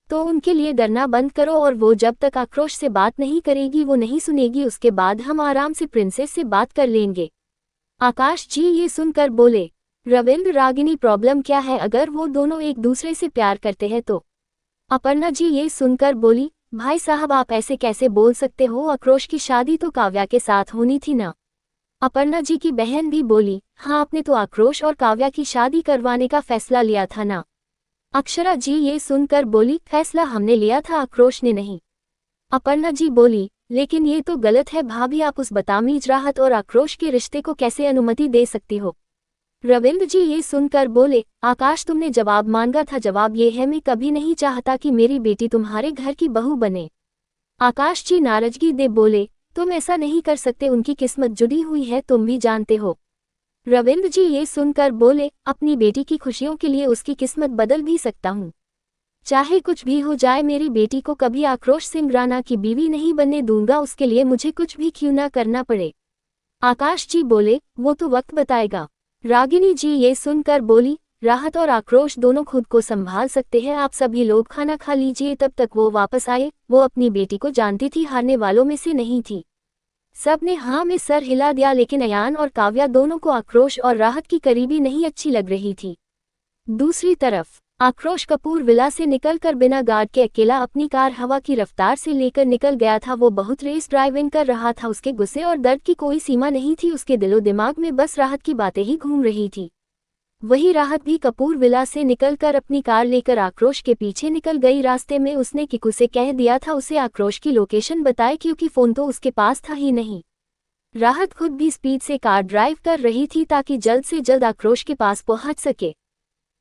तो उनके लिए डरना बंद करो, और वो जब तक आक्रोश से बात नहीं करेगी वो नहीं सुनेगी, उसके बाद हम आराम से प्रिंसेस से बात कर लेंगे। आकाश जी ये सुनकर बोले, रविंद्र रागिनी प्रॉब्लम क्या है, अगर वो दोनों एक दूसरे से प्यार करते हैं तो। अपर्णा जी ये सुनकर बोली, भाई साहब आप ऐसे कैसे बोल सकते हो, आक्रोश की शादी तो काव्या के साथ होनी थी ना। अपर्णा जी की बहन भी बोली, हाँ आपने तो आक्रोश और काव्या की शादी करवाने का फैसला लिया था ना। अक्षरा जी ये सुनकर बोली, फैसला हमने लिया था, आक्रोश ने नहीं। अपर्णा जी बोली, लेकिन ये तो गलत है भाभी, आप उस बदतमीज राहत और आक्रोश के रिश्ते को कैसे अनुमति दे सकती हो। रविंद्र जी ये सुनकर बोले, आकाश तुमने जवाब मांगा था, जवाब ये है, मैं कभी नहीं चाहता कि मेरी बेटी तुम्हारे घर की बहू बने। आकाश जी नाराजगी दे बोले, तुम ऐसा नहीं कर सकते, उनकी किस्मत जुड़ी हुई है, तुम भी जानते हो। रविंद्र जी ये सुनकर बोले, अपनी बेटी की खुशियों के लिए उसकी किस्मत बदल भी सकता हूँ, चाहे कुछ भी हो जाए, मेरी बेटी को कभी आक्रोश सिंह राणा की बीवी नहीं बनने दूंगा, उसके लिए मुझे कुछ भी क्यों ना करना पड़े। आकाश जी बोले, वो तो वक्त बताएगा। रागिनी जी ये सुनकर बोली, राहत और आक्रोश दोनों खुद को संभाल सकते हैं, आप सभी लोग खाना खा लीजिए, तब तक वो वापस आए। वो अपनी बेटी को जानती थी, हारने वालों में से नहीं थी। सब ने हाँ में सर हिला दिया, लेकिन अयान और काव्या दोनों को आक्रोश और राहत की करीबी नहीं अच्छी लग रही थी। दूसरी तरफ आक्रोश कपूर विला से निकलकर बिना गार्ड के अकेला अपनी कार हवा की रफ्तार से लेकर निकल गया था। वो बहुत रेस ड्राइविंग कर रहा था, उसके गुस्से और दर्द की कोई सीमा नहीं थी, उसके दिलो दिमाग में बस राहत की बातें ही घूम रही थी। वही राहत भी कपूर विला से निकलकर अपनी कार लेकर आक्रोश के पीछे निकल गई। रास्ते में उसने किकू से कह दिया था उसे आक्रोश की लोकेशन बताए, क्योंकि फोन तो उसके पास था ही नहीं। राहत खुद भी स्पीड से कार ड्राइव कर रही थी ताकि जल्द से जल्द आक्रोश के पास पहुंच सके।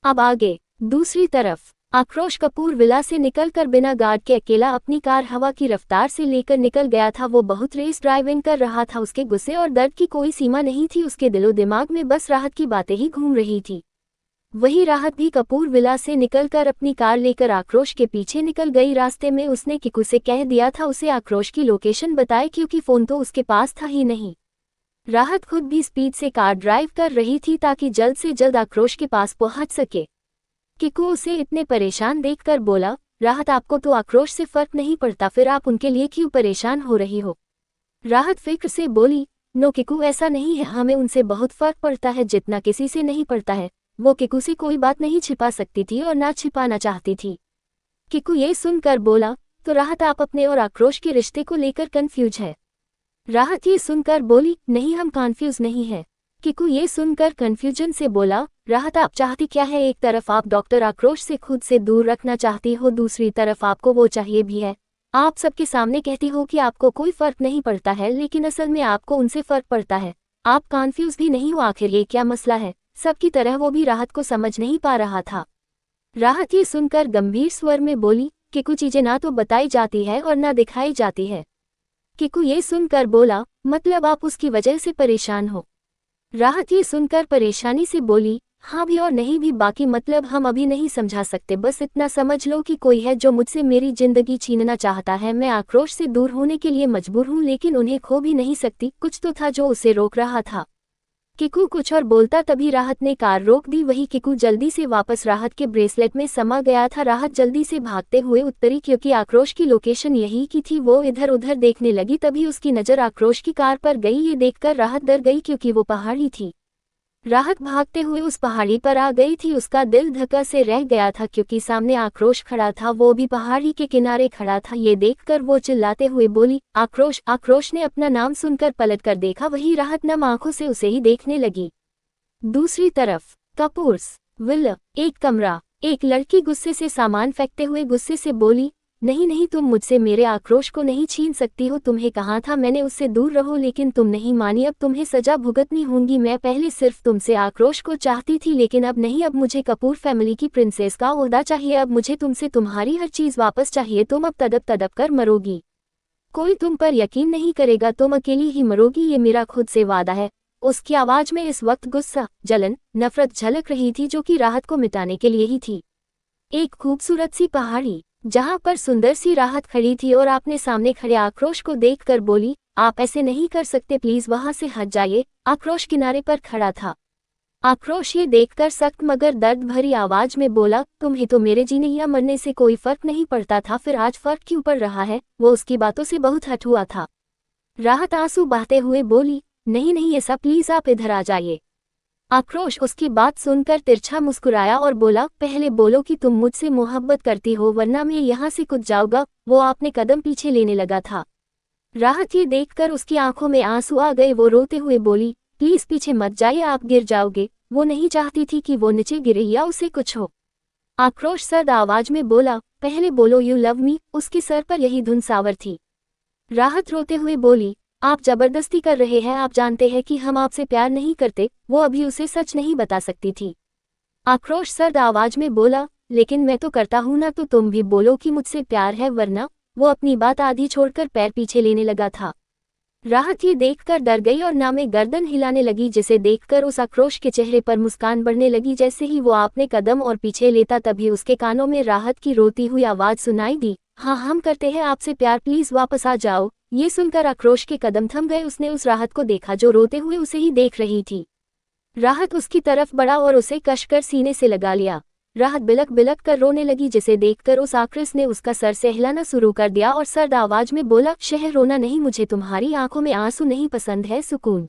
अब आगे दूसरी तरफ आक्रोश कपूर विला से निकलकर बिना गार्ड के अकेला अपनी कार हवा की रफ्तार से लेकर निकल गया था। वो बहुत रेस ड्राइविंग कर रहा था, उसके गुस्से और दर्द की कोई सीमा नहीं थी, उसके दिलो दिमाग में बस राहत की बातें ही घूम रही थी। वही राहत भी कपूर विला से निकलकर अपनी कार लेकर आक्रोश के पीछे निकल गई। रास्ते में उसने किकू से कह दिया था उसे आक्रोश की लोकेशन बताए, क्योंकि फोन तो उसके पास था ही नहीं। राहत खुद भी स्पीड से कार ड्राइव कर रही थी ताकि जल्द से जल्द आक्रोश के पास पहुंच सके। किकू उसे इतने परेशान देखकर बोला, राहत आपको तो आक्रोश से फर्क नहीं पड़ता, फिर आप उनके लिए क्यों परेशान हो रही हो। राहत फिक्र से बोली, नो किकू ऐसा नहीं है, हमें उनसे बहुत फर्क पड़ता है, जितना किसी से नहीं पड़ता है। वो किकू से कोई बात नहीं छिपा सकती थी और ना छिपाना चाहती थी। किकू ये सुनकर बोला, तो राहत आप अपने और आक्रोश के रिश्ते को लेकर कंफ्यूज है। राहत ये सुनकर बोली, नहीं हम कंफ्यूज नहीं है। किकू ये सुनकर कंफ्यूजन से बोला, राहत आप चाहती क्या है, एक तरफ आप डॉक्टर आक्रोश से खुद से दूर रखना चाहती हो, दूसरी तरफ आपको वो चाहिए भी है। आप सबके सामने कहती हो कि आपको कोई फर्क नहीं पड़ता है, लेकिन असल में आपको उनसे फर्क पड़ता है। आप कंफ्यूज भी नहीं हो, आखिर ये क्या मसला है। सबकी तरह वो भी राहत को समझ नहीं पा रहा था। राहत ये सुनकर गंभीर स्वर में बोली, किकू चीजें ना तो बताई जाती है और ना दिखाई जाती है। किकू ये सुनकर बोला, मतलब आप उसकी वजह से परेशान हो। राहत ये सुनकर परेशानी से बोली, हाँ भी और नहीं भी, बाकी मतलब हम अभी नहीं समझा सकते, बस इतना समझ लो कि कोई है जो मुझसे मेरी जिंदगी छीनना चाहता है। मैं आक्रोश से दूर होने के लिए मजबूर हूँ, लेकिन उन्हें खो भी नहीं सकती। कुछ तो था जो उसे रोक रहा था। किकू कुछ और बोलता तभी राहत ने कार रोक दी। वही किकू जल्दी से वापस राहत के ब्रेसलेट में समा गया था। राहत जल्दी से भागते हुए उतरी क्योंकि आक्रोश की लोकेशन यही की थी। वो इधर उधर देखने लगी तभी उसकी नज़र आक्रोश की कार पर गई। ये देखकर राहत डर गई क्योंकि वो पहाड़ी थी। राहत भागते हुए उस पहाड़ी पर आ गई थी। उसका दिल धक्का से रह गया था क्योंकि सामने आक्रोश खड़ा था, वो भी पहाड़ी के किनारे खड़ा था। ये देखकर वो चिल्लाते हुए बोली, आक्रोश। आक्रोश ने अपना नाम सुनकर पलटकर देखा। वही राहत नम आंखों से उसे ही देखने लगी। दूसरी तरफ कपूर्स विला, एक कमरा। एक लड़की गुस्से से सामान फेंकते हुए गुस्से से बोली, नहीं नहीं, तुम मुझसे मेरे आक्रोश को नहीं छीन सकती हो। तुम्हें कहा था मैंने उससे दूर रहो, लेकिन तुम नहीं मानी। अब तुम्हें सजा भुगतनी होगी। मैं पहले सिर्फ तुमसे आक्रोश को चाहती थी, लेकिन अब नहीं। अब मुझे कपूर फैमिली की प्रिंसेस का ओहदा चाहिए। अब मुझे तुमसे तुम्हारी हर चीज वापस चाहिए। तुम अब तड़प तड़प कर मरोगी। कोई तुम पर यकीन नहीं करेगा। तुम अकेली ही मरोगी, ये मेरा खुद से वादा है। उसकी आवाज में इस वक्त गुस्सा, जलन, नफरत झलक रही थी जो कि राहत को मिटाने के लिए ही थी। एक खूबसूरत सी पहाड़ी जहां पर सुंदर सी राहत खड़ी थी और अपने सामने खड़े आक्रोश को देखकर बोली, आप ऐसे नहीं कर सकते, प्लीज वहां से हट जाइए। आक्रोश किनारे पर खड़ा था। आक्रोश ये देखकर सख्त मगर दर्द भरी आवाज में बोला, तुम्हें तो मेरे जीने या मरने से कोई फर्क नहीं पड़ता था, फिर आज फर्क क्यों पड़ रहा है? वो उसकी बातों से बहुत हट हुआ था। राहत आंसू बहाते हुए बोली, नहीं नहीं ऐसा, प्लीज आप इधर आ जाइए। आक्रोश उसकी बात सुनकर तिरछा मुस्कुराया और बोला, पहले बोलो कि तुम मुझसे मोहब्बत करती हो, वरना मैं यहाँ से कूद जाऊंगा। वो आपने कदम पीछे लेने लगा था। राहत ये देखकर उसकी आंखों में आंसू आ गए। वो रोते हुए बोली, प्लीज पीछे मत जाइए, आप गिर जाओगे। वो नहीं चाहती थी कि वो नीचे गिरे या उसे कुछ हो। आक्रोश सर्द आवाज में बोला, पहले बोलो यू लव मी। उसके सर पर यही धुन सावर थी। राहत रोते हुए बोली, आप जबरदस्ती कर रहे हैं, आप जानते हैं कि हम आपसे प्यार नहीं करते। वो अभी उसे सच नहीं बता सकती थी। आक्रोश सर्द आवाज में बोला, लेकिन मैं तो करता हूं ना, तो तुम भी बोलो कि मुझसे प्यार है, वरना। वो अपनी बात आधी छोड़कर पैर पीछे लेने लगा था। राहत ये देखकर डर गई और नामे गर्दन हिलाने लगी, जिसे देखकर उस आक्रोश के चेहरे पर मुस्कान बढ़ने लगी। जैसे ही वो अपने कदम और पीछे लेता तभी उसके कानों में राहत की रोती हुई आवाज सुनाई दी, हाँ हम करते हैं आपसे प्यार, प्लीज वापस आ जाओ। ये सुनकर आक्रोश के कदम थम गए। उसने उस राहत को देखा जो रोते हुए उसे ही देख रही थी। राहत उसकी तरफ बढ़ा और उसे कसकर सीने से लगा लिया। राहत बिलक बिलक कर रोने लगी, जिसे देखकर उस आक्रोश ने उसका सर से हिलाना शुरू कर दिया और सर्द आवाज में बोला, शहर रोना नहीं, मुझे तुम्हारी आंखों में आंसू नहीं पसंद है, सुकून।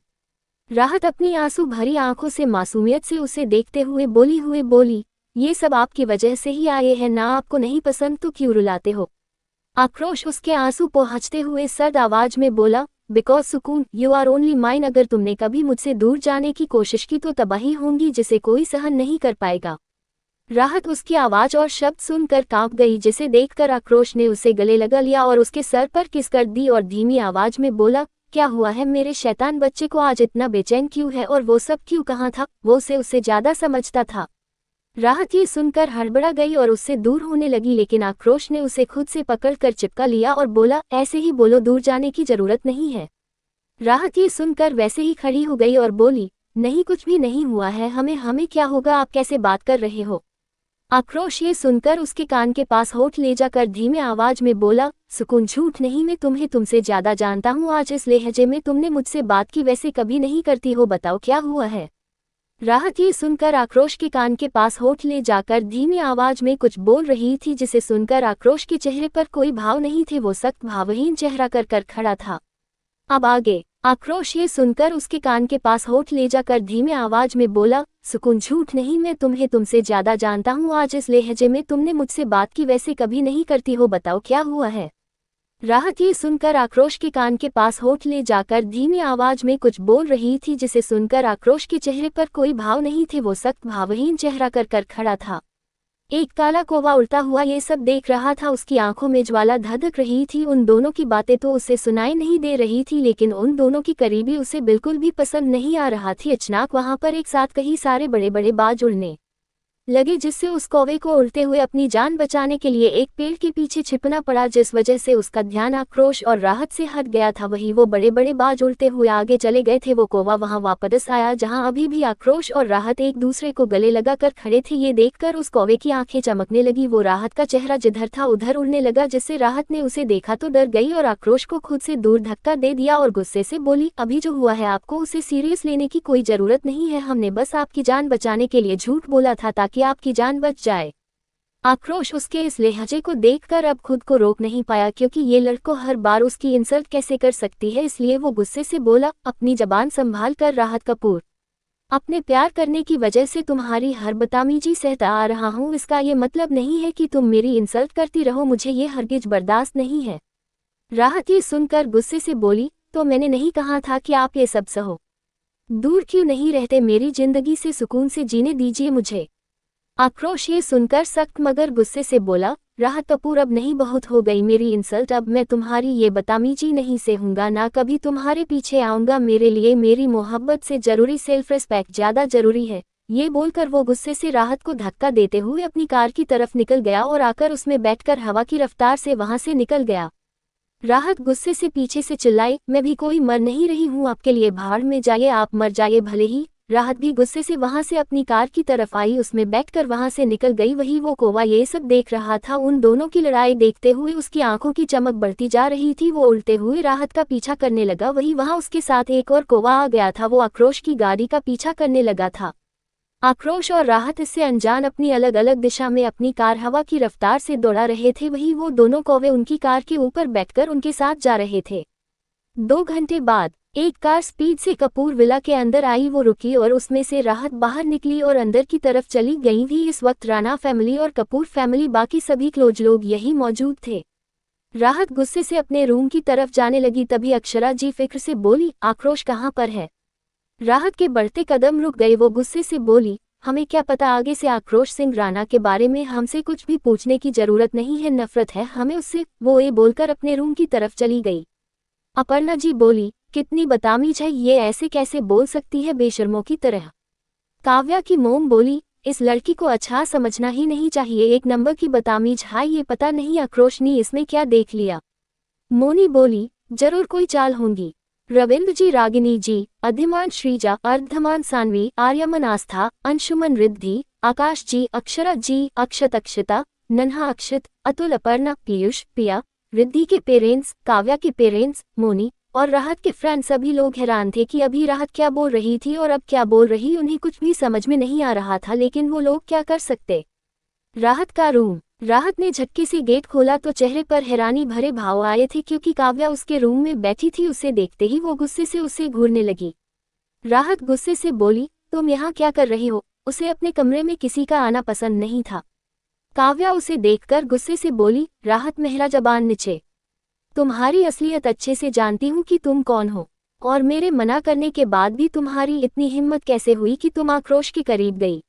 राहत अपनी आंसू भरी आंखों से मासूमियत से उसे देखते हुए बोली, ये सब आपकी वजह से ही आए हैं ना, आपको नहीं पसंद तो क्यों रुलाते हो? आक्रोश उसके आंसू पोंछते हुए सर्द आवाज में बोला, बिकॉज सुकून, यू आर ओनली माइन। अगर तुमने कभी मुझसे दूर जाने की कोशिश की तो तबाही होंगी जिसे कोई सहन नहीं कर पाएगा। राहत उसकी आवाज और शब्द सुनकर कांप गई, जिसे देखकर आक्रोश ने उसे गले लगा लिया और उसके सर पर किस कर दी और धीमी आवाज में बोला, क्या हुआ है मेरे शैतान बच्चे को, आज इतना बेचैन क्यों है? और वो सब क्यों कहाँ था? वो उससे ज्यादा समझता था। राहत ये सुनकर हड़बड़ा गई और उससे दूर होने लगी, लेकिन आक्रोश ने उसे खुद से पकड़कर चिपका लिया और बोला, ऐसे ही बोलो, दूर जाने की जरूरत नहीं है। राहत ये सुनकर वैसे ही खड़ी हो गई और बोली, नहीं कुछ भी नहीं हुआ है, हमें क्या होगा, आप कैसे बात कर रहे हो? आक्रोश ये सुनकर उसके कान के पास होठ ले जाकर धीमे आवाज में बोला, सुकून झूठ नहीं, मैं तुम्हें तुमसे ज्यादा जानता हूँ। आज इस लहजे में तुमने मुझसे बात की, वैसे कभी नहीं करती हो, बताओ क्या हुआ है? राहत ये सुनकर आक्रोश के कान के पास होठ ले जाकर धीमी आवाज में कुछ बोल रही थी, जिसे सुनकर आक्रोश के चेहरे पर कोई भाव नहीं थे। वो सख्त भावहीन चेहरा कर खड़ा था। अब आगे आक्रोश ये सुनकर उसके कान के पास होठ ले जाकर धीमे आवाज में बोला, सुकून झूठ नहीं, मैं तुम्हें तुमसे ज्यादा जानता हूँ। आज इस लहजे में तुमने मुझसे बात की, वैसे कभी नहीं करती हो, बताओ क्या हुआ है? राहत ये सुनकर आक्रोश के कान के पास होठ ले जाकर धीमी आवाज में कुछ बोल रही थी, जिसे सुनकर आक्रोश के चेहरे पर कोई भाव नहीं थे। वो सख्त भावहीन चेहरा कर खड़ा था। एक काला कौवा उड़ता हुआ ये सब देख रहा था। उसकी आंखों में ज्वाला धधक रही थी। उन दोनों की बातें तो उसे सुनाई नहीं दे रही थी, लेकिन उन दोनों की करीबी उसे बिल्कुल भी पसंद नहीं आ रहा थी। अचानक वहां पर एक साथ कई सारे बड़े बड़े बाज उड़ने लगे जिससे उस कौवे को उड़ते हुए अपनी जान बचाने के लिए एक पेड़ के पीछे छिपना पड़ा, जिस वजह से उसका ध्यान आक्रोश और राहत से हट गया था। वही वो बड़े बड़े बाज उड़ते हुए आगे चले गए थे। वो कौवा वहां वापस आया जहां अभी भी आक्रोश और राहत एक दूसरे को गले लगाकर खड़े थे। ये देखकर उस कौवे की आंखें चमकने लगी। वो राहत का चेहरा जिधर था उधर उड़ने लगा, जिससे राहत ने उसे देखा तो डर गई और आक्रोश को खुद से दूर धक्का दे दिया और गुस्से से बोली, अभी जो हुआ है आपको उसे सीरियस लेने की कोई जरूरत नहीं है। हमने बस आपकी जान बचाने के लिए झूठ बोला था ताकि आपकी जान बच जाए। आक्रोश उसके इस लहजे को देखकर अब खुद को रोक नहीं पाया, क्योंकि ये लड़को हर बार उसकी इंसल्ट कैसे कर सकती है, इसलिए वो गुस्से से बोला, अपनी जबान संभाल कर राहत कपूर। अपने प्यार करने की वजह से तुम्हारी हर बदतमीजी सहता आ रहा हूँ, इसका ये मतलब नहीं है कि तुम मेरी इंसल्ट करती रहो, मुझे ये हरगिज बर्दाश्त नहीं है। राहत ये सुनकर गुस्से से बोली, तो मैंने नहीं कहा था कि आप ये सब सहो? दूर क्यों नहीं रहते, मेरी जिंदगी से सुकून से जीने दीजिए मुझे। आक्रोश ये सुनकर सख्त मगर गुस्से से बोला, राहत कपूर अब नहीं, बहुत हो गई मेरी इंसल्ट, अब मैं तुम्हारी ये बदतमीजी नहीं सहूंगा, ना कभी तुम्हारे पीछे आऊंगा। मेरे लिए मेरी मोहब्बत से जरूरी सेल्फ रिस्पेक्ट ज्यादा जरूरी है। ये बोलकर वो गुस्से से राहत को धक्का देते हुए अपनी कार की तरफ निकल गया और आकर उसमें बैठकर हवा की रफ्तार से वहां से निकल गया। राहत गुस्से से पीछे से चिल्लाई, मैं भी कोई मर नहीं रही हूँ, आपके लिए भाड़ में जाइए, आप मर जाइए भले ही। राहत भी गुस्से से वहां से अपनी कार की तरफ आई, उसमें बैठकर वहां से निकल गई। वही वो कौवा ये सब देख रहा था। उन दोनों की लड़ाई देखते हुए उसकी आंखों की चमक बढ़ती जा रही थी। वो उड़ते हुए राहत का पीछा करने लगा। वही वहां उसके साथ एक और कौवा आ गया था। वो आक्रोश की गाड़ी का पीछा करने लगा था। आक्रोश और राहत इससे अनजान अपनी अलग अलग दिशा में अपनी कार हवा की रफ्तार से दौड़ा रहे थे। वही वो दोनों कौवे उनकी कार के ऊपर बैठकर उनके साथ जा रहे थे। 2 घंटे बाद एक कार स्पीड से कपूर विला के अंदर आई। वो रुकी और उसमें से राहत बाहर निकली और अंदर की तरफ चली गई थी। इस वक्त राणा फैमिली और कपूर फैमिली, बाकी सभी क्लोज लोग यही मौजूद थे। राहत गुस्से से अपने रूम की तरफ जाने लगी, तभी अक्षरा जी फिक्र से बोली, आक्रोश कहाँ पर है? राहत के बढ़ते कदम रुक गए। वो गुस्से से बोली, हमें क्या पता आगे से आक्रोश सिंह राणा के बारे में हमसे कुछ भी पूछने की जरूरत नहीं है, नफरत है हमें उससे। वो ये बोलकर अपने रूम की तरफ चली गई। अपर्णा जी बोली, कितनी बदतमीज है ये, ऐसे कैसे बोल सकती है बेशर्मों की तरह। काव्या की मोम बोली, इस लड़की को अच्छा समझना ही नहीं चाहिए, एक नंबर की बदतमीज। हाय, ये पता नहीं आक्रोश ने इसमें क्या देख लिया। मोनी बोली, जरूर कोई चाल होंगी। रविंद्र जी, रागिनी जी, अधिमान श्रीजा, अर्धमान सानवी, आर्यमन आस्था, अंशुमन रिद्धि, आकाश जी, अक्षरा जी, अक्षत अक्षता, नन्हा अक्षत, अतुल, अपर्णा, पीयूष, पिया, रिद्धि के पेरेंट्स, काव्या के पेरेंट्स, मोनी और राहत के फ्रेंड, सभी लोग हैरान थे कि अभी राहत क्या बोल रही थी और अब क्या बोल रही। उन्हें कुछ भी समझ में नहीं आ रहा था, लेकिन वो लोग क्या कर सकते। राहत का रूम। राहत ने झटके से गेट खोला तो चेहरे पर हैरानी भरे भाव आए थे, क्योंकि काव्या उसके रूम में बैठी थी। उसे देखते ही वो गुस्से से उसे घूरने लगी। राहत गुस्से से बोली, तुम यहाँ क्या कर रही हो? उसे अपने कमरे में किसी का आना पसंद नहीं था। काव्या उसे देखकर गुस्से से बोली, राहत मेरा जबान नीचे, तुम्हारी असलियत अच्छे से जानती हूँ कि तुम कौन हो, और मेरे मना करने के बाद भी तुम्हारी इतनी हिम्मत कैसे हुई कि तुम आक्रोश के करीब गई?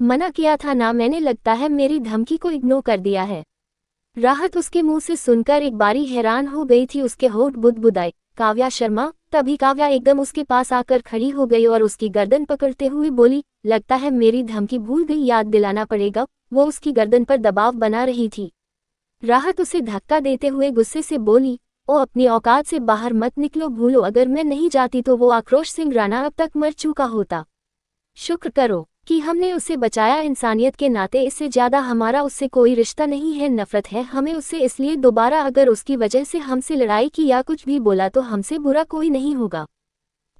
मना किया था ना मैंने, लगता है मेरी धमकी को इग्नोर कर दिया है। राहत उसके मुंह से सुनकर एक बारी हैरान हो गई थी। उसके होठ बुदबुदाए, काव्या शर्मा। तभी काव्या एकदम उसके पास आकर खड़ी हो गई और उसकी गर्दन पकड़ते हुए बोली, लगता है मेरी धमकी भूल गई, याद दिलाना पड़ेगा। वो उसकी गर्दन पर दबाव बना रही थी। राहत उसे धक्का देते हुए गुस्से से बोली, ओ अपनी औकात से बाहर मत निकलो, भूलो अगर मैं नहीं जाती तो वो आक्रोश सिंह राणा अब तक मर चुका होता। शुक्र करो कि हमने उसे बचाया, इंसानियत के नाते इससे ज्यादा हमारा उससे कोई रिश्ता नहीं है, नफरत है हमें उससे। इसलिए दोबारा अगर उसकी वजह से हमसे लड़ाई की या कुछ भी बोला तो हमसे बुरा कोई नहीं होगा।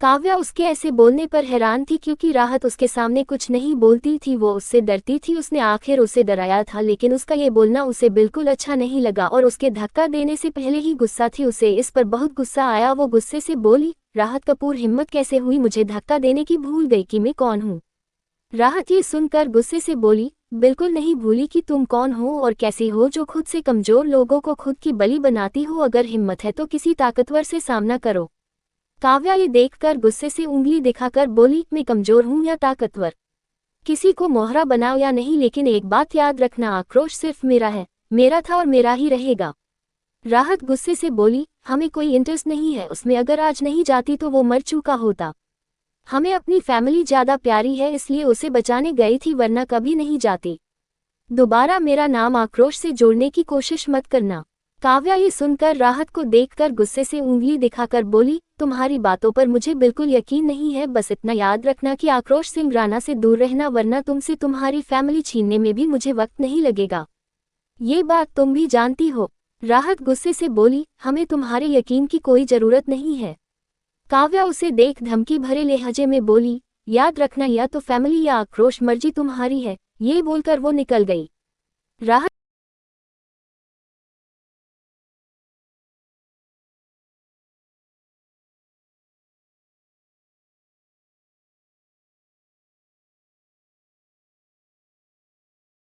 काव्या उसके ऐसे बोलने पर हैरान थी, क्योंकि राहत उसके सामने कुछ नहीं बोलती थी, वो उससे डरती थी। उसने आखिर उसे डराया था, लेकिन उसका ये बोलना उसे बिल्कुल अच्छा नहीं लगा और उसके धक्का देने से पहले ही गुस्सा थी। उसे इस पर बहुत गुस्सा आया। वो गुस्से से बोली, राहत कपूर, हिम्मत कैसे हुई मुझे धक्का देने की? भूल गई कि मैं कौन हूँ? राहत ये सुनकर गुस्से से बोली, बिल्कुल नहीं भूली कि तुम कौन हो और कैसी हो, जो खुद से कमजोर लोगों को खुद की बलि बनाती हो। अगर हिम्मत है तो किसी ताकतवर से सामना करो। काव्या ये देखकर गुस्से से उंगली दिखाकर बोली, मैं कमजोर हूं या ताकतवर? किसी को मोहरा बनाओ या नहीं, लेकिन एक बात याद रखना, आक्रोश सिर्फ मेरा है, मेरा था और मेरा ही रहेगा। राहत गुस्से से बोली, हमें कोई इंटरेस्ट नहीं है उसमें, अगर आज नहीं जाती तो वो मर चुका होता। हमें अपनी फैमिली ज्यादा प्यारी है इसलिए उसे बचाने गई थी वरना कभी नहीं जाती। दोबारा मेरा नाम आक्रोश से जोड़ने की कोशिश मत करना। काव्या ये सुनकर राहत को देखकर गुस्से से उंगली दिखाकर बोली, तुम्हारी बातों पर मुझे बिल्कुल यकीन नहीं है, बस इतना याद रखना कि आक्रोश सिंह राणा से दूर रहना वरना तुमसे तुम्हारी फैमिली छीनने में भी मुझे वक्त नहीं लगेगा। ये बात तुम भी जानती हो। राहत गुस्से से बोली, हमें तुम्हारे यकीन की कोई जरूरत नहीं है। काव्या उसे देख धमकी भरे लहजे में बोली, याद रखना या तो फैमिली या आक्रोश, मर्जी तुम्हारी है। ये बोलकर वो निकल गई। राहत